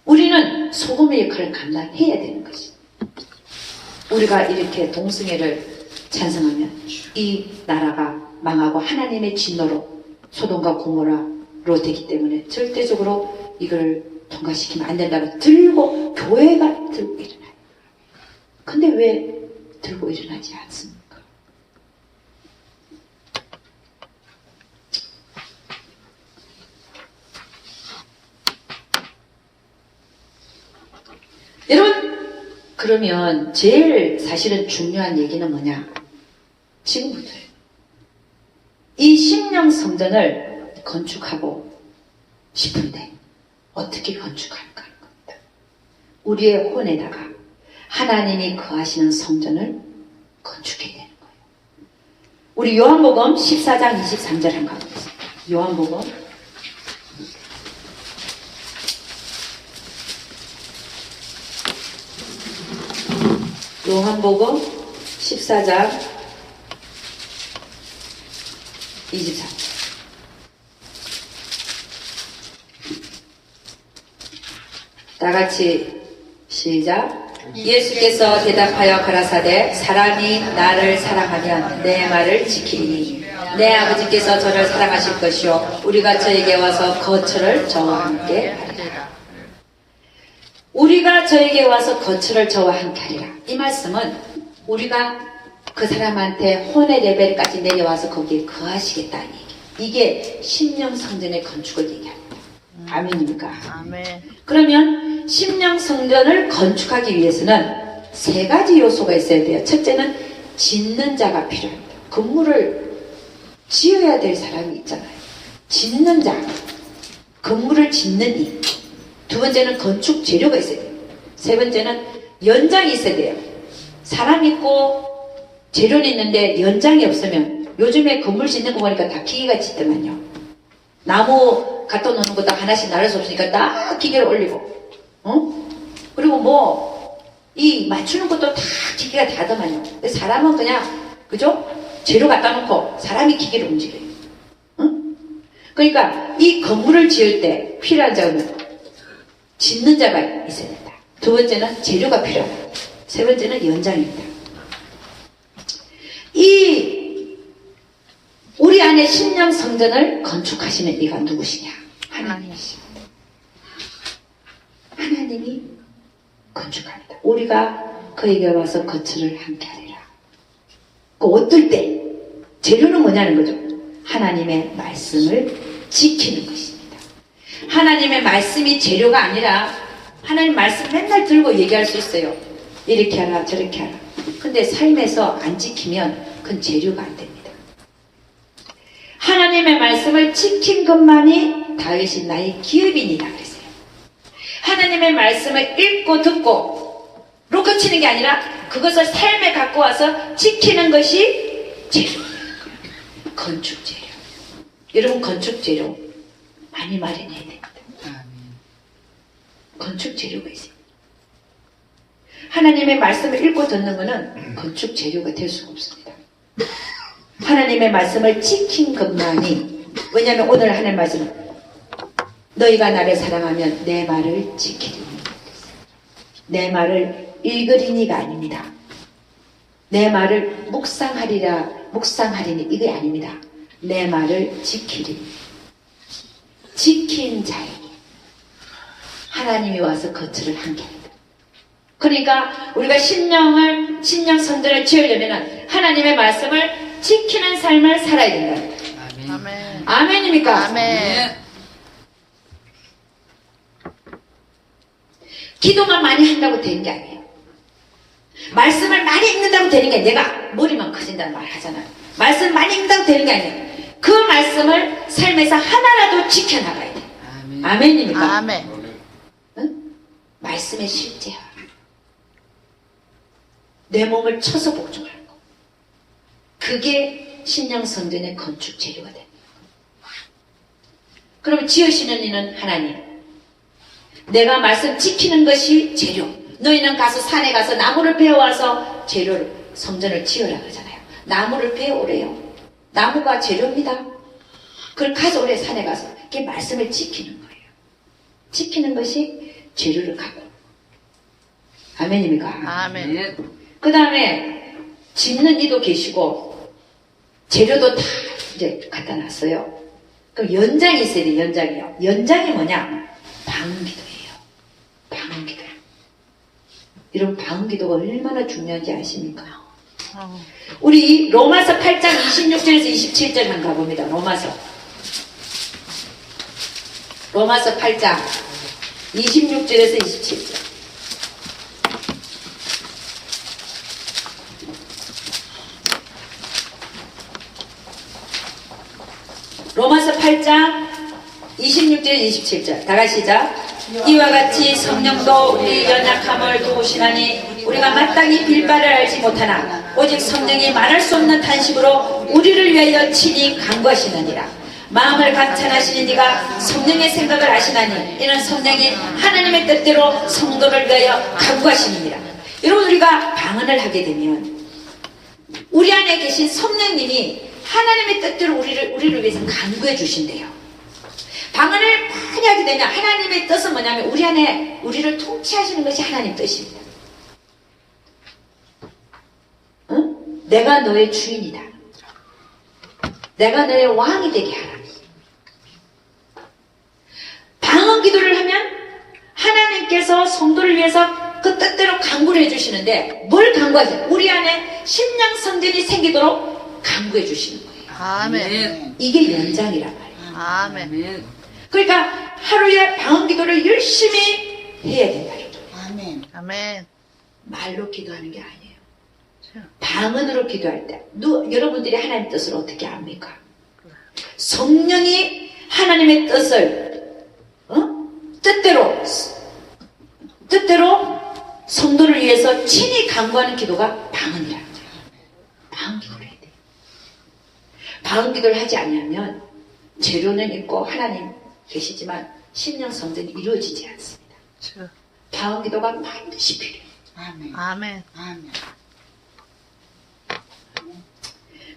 우리는 우리는 소금의 역할을 감당해야 되는 것이. 우리가 이렇게 동성애를 찬성하면 이 나라가 망하고 하나님의 진노로 소돔과 고모라로 되기 때문에 절대적으로 이걸 통과시키면 안 된다고 들고 교회가 들고 일어나요. 근데 왜 들고 일어나지 않습니까? 여러분, 그러면 제일 사실은 중요한 얘기는 뭐냐? 지금부터예요. 이 심령 성전을 건축하고 싶은데 어떻게 건축할까 하는 겁니다. 우리의 혼에다가 하나님이 거하시는 성전을 건축해야 되는 거예요. 우리 요한복음 14장 23절 한번 가보겠습니다. 요한복음 요한복음 14장 23절. 다 같이 시작. 예수께서 대답하여 가라사대 사람이 나를 사랑하면 내 말을 지키리니 내 아버지께서 저를 사랑하실 것이요 우리가 저에게 와서 거처를 저와 함께 하리라. 우리가 저에게 와서 거처를 저와 함께 하리라. 이 말씀은 우리가 그 사람한테 혼의 레벨까지 내려와서 거기에 거하시겠다는 얘기. 이게 심령 성전의 건축을 얘기합니다. 아멘입니까? 아멘. 그러면 심령 성전을 건축하기 위해서는 세 가지 요소가 있어야 돼요. 첫째는 짓는 자가 필요합니다. 건물을 지어야 될 사람이 있잖아요. 짓는 자, 건물을 짓는 이. 두 번째는 건축 재료가 있어야 돼요. 세 번째는 연장이 있어야 돼요. 사람 있고 재료는 있는데 연장이 없으면 요즘에 건물 짓는 거 보니까 다 기계가 짓더만요. 나무 갖다 놓는 것도 하나씩 나를 수 없으니까 다 기계를 올리고 그리고 뭐 이 맞추는 것도 다 기계가 다 하더만요. 근데 사람은 그냥 그죠? 재료 갖다 놓고 사람이 기계를 움직여요. 그러니까 이 건물을 지을 때 필요한 자는 짓는 자가 있어야 된다. 두 번째는 재료가 필요하다. 세 번째는 연장입니다. 이 우리 안에 심령 성전을 건축하시는 이가 누구시냐? 하나님이십니다. 하나님이 건축합니다. 우리가 그에게 와서 거처를 함께 하리라. 그 어떨 때 재료는 뭐냐는 거죠. 하나님의 말씀을 지키는 것입니다. 하나님의 말씀이 재료가 아니라 하나님 말씀 맨날 들고 얘기할 수 있어요. 이렇게 하라 저렇게 하라. 근데 삶에서 안 지키면 그건 재료가 안 됩니다. 하나님의 말씀을 지킨 것만이 다윗이 나의 기업이니라 그랬어요. 하나님의 말씀을 읽고 듣고 로커 치는 게 아니라 그것을 삶에 갖고 와서 지키는 것이 재료예요. 건축 재료. 여러분 건축 재료 많이 마련해야 됩니다. 건축 재료가 있어요. 하나님의 말씀을 읽고 듣는 것은 건축 재료가 될 수가 없습니다. 하나님의 말씀을 지킨 것만이, 왜냐하면 오늘 하나님의 말씀은 너희가 나를 사랑하면 내 말을 지키리니, 내 말을 읽으리니가 아닙니다. 내 말을 묵상하리니 이게 아닙니다. 내 말을 지키리니. 지킨 자에게 하나님이 와서 거처를 함께 합니다. 그러니까 우리가 심령 성전을 지으려면 하나님의 말씀을 지키는 삶을 살아야 된다. 아멘. 아멘입니까? 아멘. 기도만 많이 한다고 되는 게 아니에요. 말씀을 많이 읽는다고 되는 게 아니에요. 내가 머리만 커진다는 말 하잖아요. 말씀 많이 읽는다고 되는 게 아니에요. 그 말씀을 삶에서 하나라도 지켜나가야 돼요. 아멘입니까? 아멘. 응? 말씀의 실제화. 내 몸을 쳐서 복종하는 거. 그게 신령 성전의 건축 재료가 됩니다. 그럼 지으시는 이는 하나님. 내가 말씀 지키는 것이 재료. 너희는 가서 산에 가서 나무를 베어와서 재료를 성전을 지으라 그러잖아요. 나무를 베어오래요. 나무가 재료입니다. 그걸 가져오래 산에 가서. 그게 말씀을 지키는 거예요. 지키는 것이 재료를 갖고 아멘입니까? 아멘. 그 다음에 짓는 이도 계시고 재료도 다 이제 갖다 놨어요. 그럼 연장이 있어야 돼요. 연장이요. 연장이 뭐냐? 방언기도예요. 방언기도. 여러분 방언기도가 얼마나 중요한지 아십니까? 어. 우리 로마서 8장 26절에서 27절 한번 가봅니다. 로마서 8장 26절에서 27절. 로마서 8장 26절 27절 다 같이 시작. 이와 같이 성령도 우리 연약함을 도우시나니 우리가 마땅히 빌바를 알지 못하나 오직 성령이 말할 수 없는 탄식으로 우리를 위하여 친히 간구하시느니라. 마음을 감찰하시는 이가 성령의 생각을 아시나니 이는 성령이 하나님의 뜻대로 성도를 위하여 간구하시느니라. 여러분 우리가 방언을 하게 되면 우리 안에 계신 성령님이 하나님의 뜻대로 우리를 위해서 간구해 주신대요. 방언을 많이 하게 되면 하나님의 뜻은 뭐냐면 우리 안에 우리를 통치하시는 것이 하나님 뜻입니다. 응? 내가 너의 주인이다. 내가 너의 왕이 되게 하라. 방언 기도를 하면 하나님께서 성도를 위해서 그 뜻대로 간구를 해주시는데 뭘 간구하세요? 우리 안에 심령 성전이 생기도록 간구해 주시는 거예요. 아멘. 이게 연장이란 말이에요. 아멘. 그러니까 하루에 방언 기도를 열심히 해야 된다. 아멘. 아멘. 말로 기도하는 게 아니에요. 방언으로 기도할 때 여러분들이 하나님 뜻을 어떻게 압니까? 성령이 하나님의 뜻을 뜻대로 성도를 위해서 친히 간구하는 기도가 방언이라는 거예요. 방언 기도를 해야 돼요. 방언 기도를 하지 않으면 재료는 있고 하나님 계시지만 심령 성전이 이루어지지 않습니다. 방언 기도가 반드시 필요해요. 아멘. 아멘. 아멘.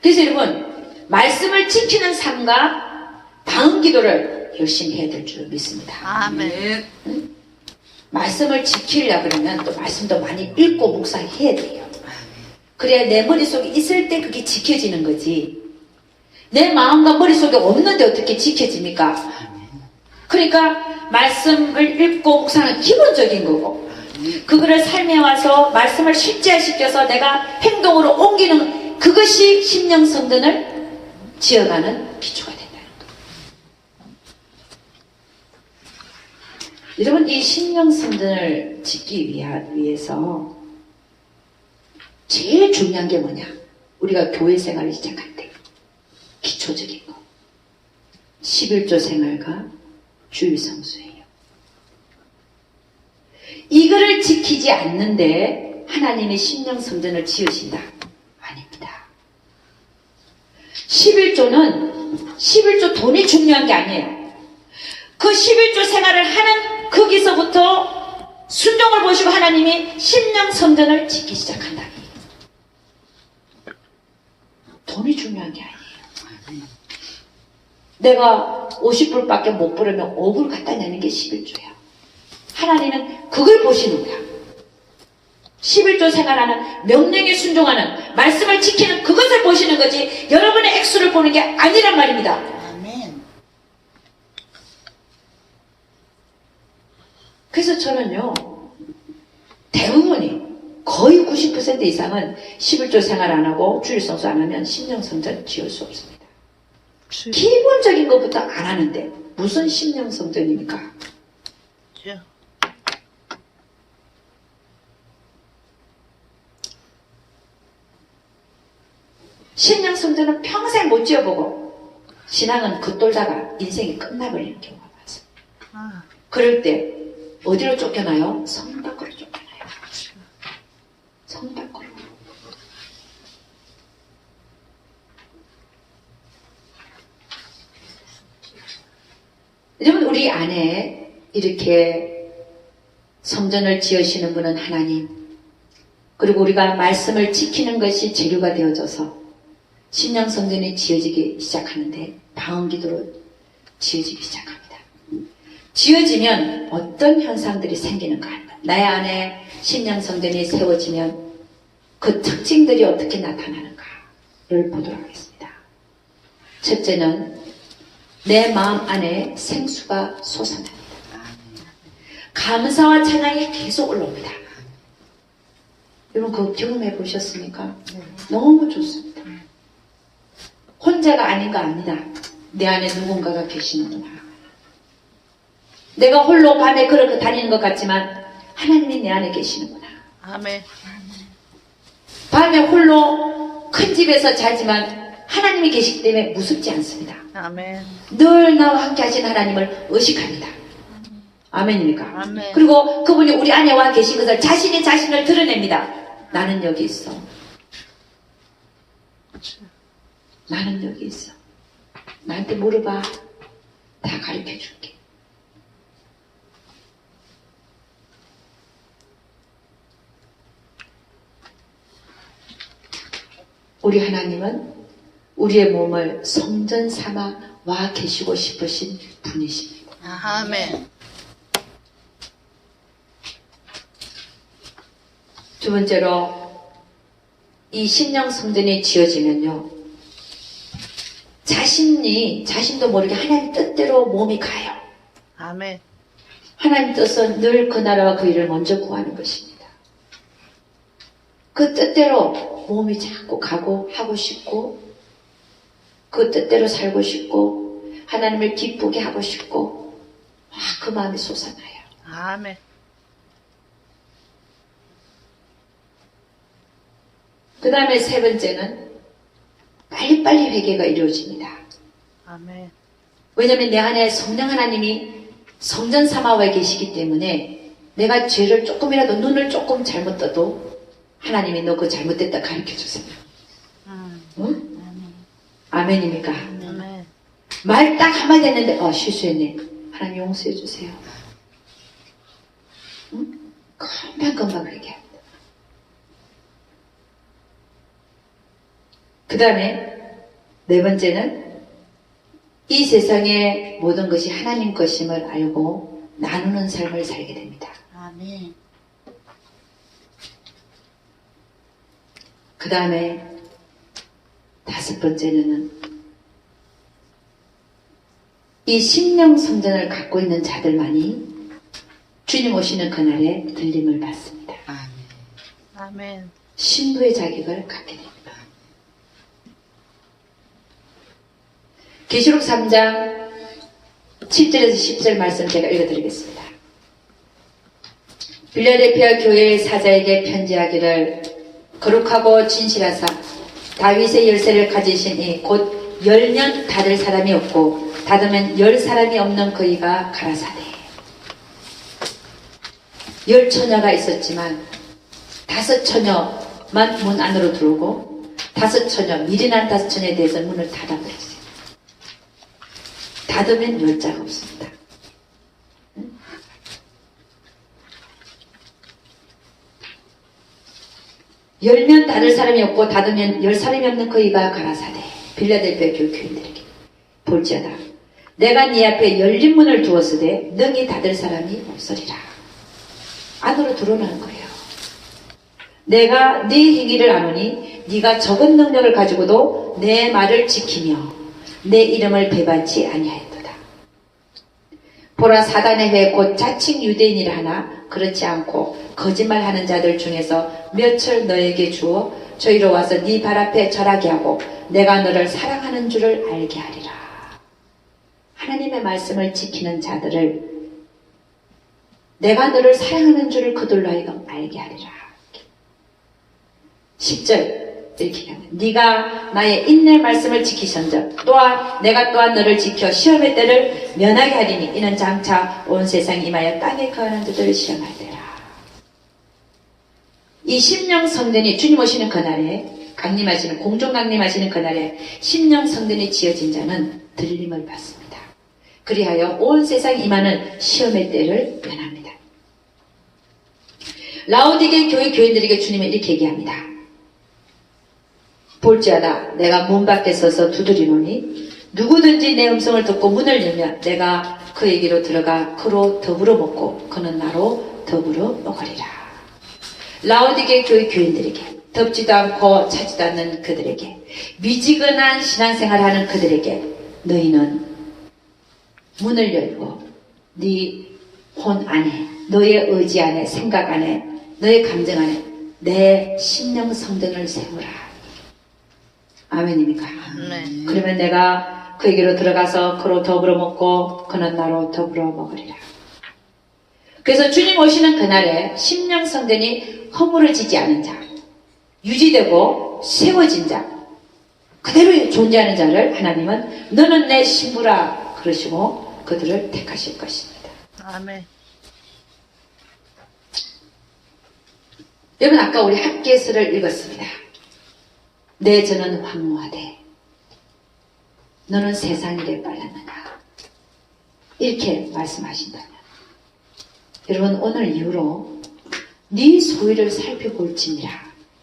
그래서 여러분 말씀을 지키는 삶과 방언 기도를 열심히 해야 될 줄 믿습니다. 아멘. 말씀을 지키려 그러면 또 말씀도 많이 읽고 묵상해야 돼요. 그래야 내 머릿속에 있을 때 그게 지켜지는 거지. 내 마음과 머릿속에 없는데 어떻게 지켜집니까? 그러니까 말씀을 읽고 묵상은 기본적인 거고 그거를 삶에 와서 말씀을 실제화시켜서 내가 행동으로 옮기는 그것이 심령 성전을 지어가는 기초가 된다는 거예요. 여러분 이 심령 성전을 짓기 위해서 제일 중요한 게 뭐냐? 우리가 교회 생활을 시작할 때 기초적인 거 11조 생활과 주일 성수예요. 이거를 지키지 않는데 하나님의 심령 성전을 지으신다? 아닙니다. 11조 돈이 중요한 게 아니에요. 그 11조 생활을 하는 거기서부터 순종을 보시고 하나님이 심령 성전을 짓기 시작한다. 돈이 중요한 게 아니에요. 내가 50불밖에 못 벌으면 5불 갖다 내는 게 11조야. 하나님은 그걸 보시는 거야. 11조 생활하는 명령에 순종하는 말씀을 지키는 그것을 보시는 거지 여러분의 액수를 보는 게 아니란 말입니다. 아멘. 그래서 저는요 대부분이 거의 90% 이상은 11조 생활 안 하고 주일 성수 안 하면 심령 성전 지을 수 없습니다. 기본적인 것부터 안 하는데 무슨 심령 성전입니까? 심령 성전은 평생 못 지어보고 신앙은 겉돌다가 인생이 끝나버리는 경우가 많습니다. 그럴 때 어디로 쫓겨나요? 성 밖으로 쫓겨나요. 성 밖으로. 여러분 우리 안에 이렇게 성전을 지으시는 분은 하나님, 그리고 우리가 말씀을 지키는 것이 재료가 되어져서 심령 성전이 지어지기 시작하는데 방언 기도로 지어지기 시작합니다. 지어지면 어떤 현상들이 생기는가 하는 거예요. 나의 안에 신령성전이 세워지면 그 특징들이 어떻게 나타나는가를 보도록 하겠습니다. 첫째는 내 마음 안에 생수가 솟아납니다. 감사와 찬양이 계속 올라옵니다. 여러분 그거 경험해 보셨습니까? 너무 좋습니다. 혼자가 아닌 거 압니다. 내 안에 누군가가 계시는구나. 내가 홀로 밤에 그렇게 다니는 것 같지만 하나님이 내 안에 계시는구나. 아멘. 밤에 홀로 큰 집에서 자지만 하나님이 계시기 때문에 무섭지 않습니다. 아멘. 늘 나와 함께 하신 하나님을 의식합니다. 아멘입니까? 아멘. 그리고 그분이 우리 안에 와 계신 것을 자신이 자신을 드러냅니다. 나는 여기 있어. 나는 여기 있어. 나한테 물어봐. 다 가르쳐 줄게. 우리 하나님은 우리의 몸을 성전 삼아 와 계시고 싶으신 분이십니다. 아멘. 두 번째로 이 신령 성전이 지어지면요. 자신도 모르게 하나님 뜻대로 몸이 가요. 아멘. 하나님 뜻은 늘 그 나라와 그 일을 먼저 구하는 것입니다. 그 뜻대로 몸이 자꾸 가고 하고 싶고 그 뜻대로 살고 싶고 하나님을 기쁘게 하고 싶고 그 마음이 솟아나요. 아멘. 그 다음에 세 번째는 빨리빨리 회개가 이루어집니다. 아멘. 왜냐하면 내 안에 성령 하나님이 성전 삼아와 계시기 때문에 내가 죄를 조금이라도 눈을 조금 잘못 떠도 하나님이 너 그거 잘못됐다 가르쳐주세요. 응? 아멘입니까? 아멘. 말 딱 한마디 했는데 실수했네. 하나님 용서해 주세요. 응? 금방금방 회개합니다. 그 다음에 네 번째는 이 세상의 모든 것이 하나님 것임을 알고 나누는 삶을 살게 됩니다. 아멘. 그 다음에 다섯 번째는 이 심령 성전을 갖고 있는 자들만이 주님 오시는 그날에 들림을 받습니다. 아멘. 신부의 자격을 갖게 됩니다. 계시록 3장 7절에서 10절 말씀 제가 읽어드리겠습니다. 빌라델피아 교회의 사자에게 편지하기를 거룩하고 진실하사 다윗의 열쇠를 가지신 이 곧 열면 닫을 사람이 없고 닫으면 열 사람이 없는 그이가 가라사대. 열 처녀가 있었지만 다섯 처녀만 문 안으로 들어오고 다섯 처녀, 미련한 다섯 처녀에 대해서 문을 닫아버렸어요. 닫으면 열자가 없습니다. 열면 닫을 사람이 없고 닫으면 열 사람이 없는 그이가 가라사대. 빌라델피아 교인들에게 볼지어다 내가 네 앞에 열린 문을 두었으되 능히 닫을 사람이 없으리라. 안으로 들어오는 거예요. 내가 네 행위를 아노니 네가 적은 능력을 가지고도 내 말을 지키며 내 이름을 배반치 아니하였도다. 보라 사단의 회 곧 자칭 유대인이라 하나 그렇지 않고 거짓말하는 자들 중에서 몇을 너에게 주어 저희로 와서 네 발 앞에 절하게 하고 내가 너를 사랑하는 줄을 알게 하리라. 하나님의 말씀을 지키는 자들을 내가 너를 사랑하는 줄을 그들로 하여금 알게 하리라. 10절 이렇게 하면 네가 나의 인내 말씀을 지키선적 또한 내가 또한 너를 지켜 시험의 때를 면하게 하리니 이는 장차 온 세상 임하여 땅에 거하는 자들을 시험하리라. 이 심령 성전이 주님 오시는 그날에 강림하시는 공중 강림하시는 그날에 심령 성전이 지어진 자는 들림을 받습니다. 그리하여 온 세상 임하는 시험의 때를 면합니다. 라오디게 교회 교인들에게 주님은 이렇게 얘기합니다. 볼지어다 내가 문 밖에 서서 두드리노니 누구든지 내 음성을 듣고 문을 열면 내가 그 그에게로 들어가 그로 더불어 먹고 그는 나로 더불어 먹으리라. 라오디게 교회 교인들에게, 덥지도 않고 차지도 않는 그들에게, 미지근한 신앙생활을 하는 그들에게 너희는 문을 열고 네 혼 안에, 너의 의지 안에, 생각 안에, 너의 감정 안에 내 심령 성전을 세우라. 아멘입니까? 네. 그러면 내가 그에게로 들어가서 그로 더불어 먹고 그는 나로 더불어 먹으리라. 그래서 주님 오시는 그날에 심령 성전이 허물어지지 않은 자, 유지되고 세워진 자, 그대로 존재하는 자를 하나님은 너는 내 신부라 그러시고 그들을 택하실 것입니다. 아멘. 여러분, 아까 우리 학개서를 읽었습니다. 내 전은 황무하되 너는 세상 일에 빨랐느냐, 이렇게 말씀하신다면, 여러분, 오늘 이후로 네 소위를 살펴볼지니라,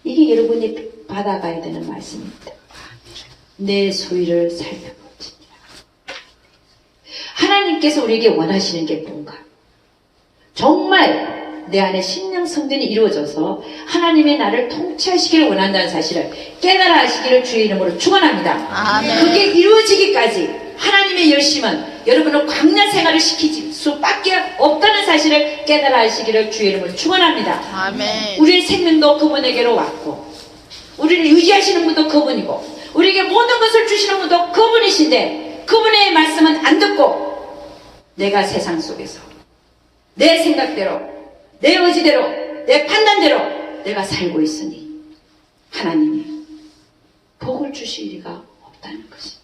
이게 여러분이 받아가야 되는 말씀입니다. 내 소위를 살펴볼지니라. 하나님께서 우리에게 원하시는 게 뭔가? 정말 내 안에 심령 성전이 이루어져서 하나님의 나를 통치하시기를 원한다는 사실을 깨달아 하시기를 주의 이름으로 축원합니다. 아멘. 그게 이루어지기까지 하나님의 열심은 여러분을 광야 생활을 시키지 수밖에 없다는 사실을 깨달아 하시기를 주의 이름으로 축원합니다. 아멘. 우리의 생명도 그분에게로 왔고, 우리를 유지하시는 분도 그분이고, 우리에게 모든 것을 주시는 분도 그분이신데, 그분의 말씀은 안 듣고 내가 세상 속에서 내 생각대로, 내 의지대로, 내 판단대로 내가 살고 있으니 하나님이 복을 주실 리가 없다는 것입니다.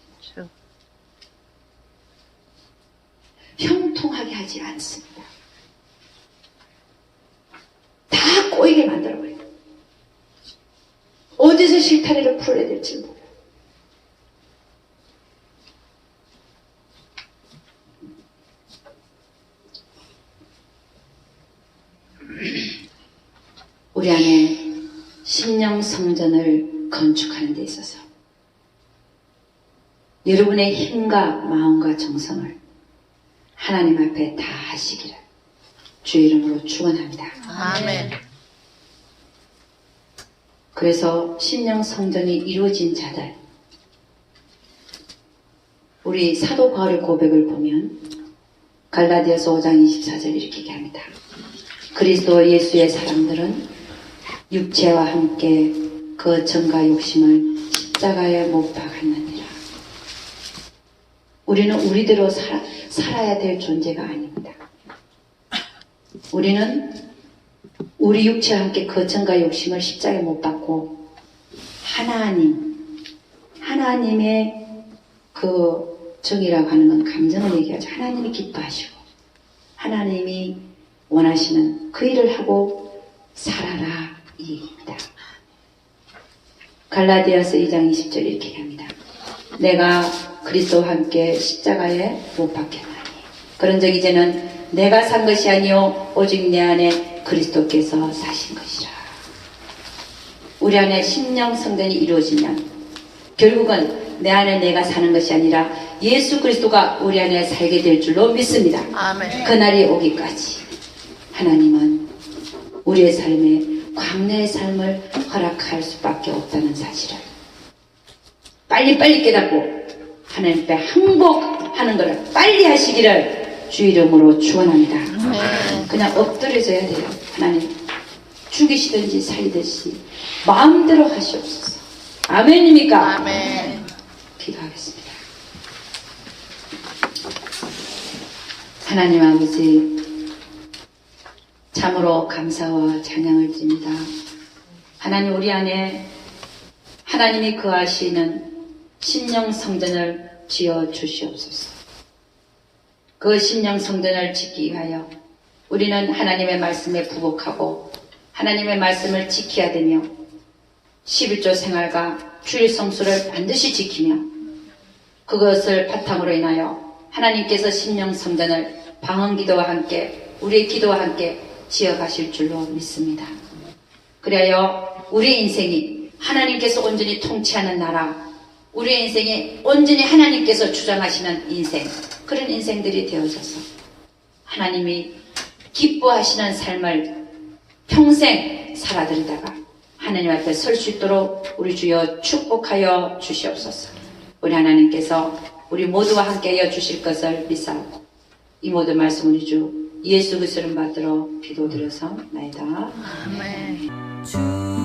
형통하게 하지 않습니다. 다 꼬이게 만들어버려요. 어디서 실타래를 풀어야 될지 몰라요. 우리 안에 심령 성전을 건축하는 데 있어서 여러분의 힘과 마음과 정성을 하나님 앞에 다 하시기를 주의 이름으로 축원합니다. 아멘. 그래서 심령 성전이 이루어진 자들, 우리 사도 바울의 고백을 보면 갈라디아서 5장 24절 이렇게 얘기합니다. 그리스도 예수의 사람들은 육체와 함께 그 정과 욕심을 십자가에 못 박았느니라. 우리는 우리대로 살아야 될 존재가 아닙니다. 우리는 우리 육체와 함께 그 정과 욕심을 십자가에 못 박고 하나님의 그 정이라고 하는 건 감정을 얘기하죠. 하나님이 기뻐하시고 하나님이 원하시는 그 일을 하고 살아라, 이 얘기입니다. 갈라디아서 2장 20절 이렇게 얘기합니다. 내가 그리스도와 함께 십자가에 못 박혔나니 그런 적 이제는 내가 산 것이 아니요 오직 내 안에 그리스도께서 사신 것이라. 우리 안에 심령 성전이 이루어지면 결국은 내 안에 내가 사는 것이 아니라 예수 그리스도가 우리 안에 살게 될 줄로 믿습니다. 아멘. 그날이 오기까지 하나님은 우리의 삶에 광야의 삶을 허락할 수밖에 없다는 사실을 빨리빨리 깨닫고 하나님 앞에 항복하는 것을 빨리 하시기를 주 이름으로 축원합니다. 그냥 엎드려져야 돼요. 하나님 죽이시든지 살리듯이 마음대로 하시옵소서. 아멘입니까? 아멘. 기도하겠습니다. 하나님 아버지, 참으로 감사와 찬양을 드립니다. 하나님, 우리 안에 하나님이 거하시는 심령 성전을 지어 주시옵소서. 그 심령 성전을 짓기 위하여 우리는 하나님의 말씀에 부복하고 하나님의 말씀을 지켜야 되며 11조 생활과 주일 성수를 반드시 지키며 그것을 바탕으로 인하여 하나님께서 심령 성전을 방언기도와 함께 우리의 기도와 함께 지어가실 줄로 믿습니다. 그리하여 우리의 인생이 하나님께서 온전히 통치하는 나라, 우리의 인생이 온전히 하나님께서 주장하시는 인생, 그런 인생들이 되어져서 하나님이 기뻐하시는 삶을 평생 살아드리다가 하나님 앞에 설 수 있도록 우리 주여 축복하여 주시옵소서. 우리 하나님께서 우리 모두와 함께하여 주실 것을 믿사오고 이 모든 말씀 우리 주 예수 그리스도를 받들어 기도드려서 나이다. 아멘. 주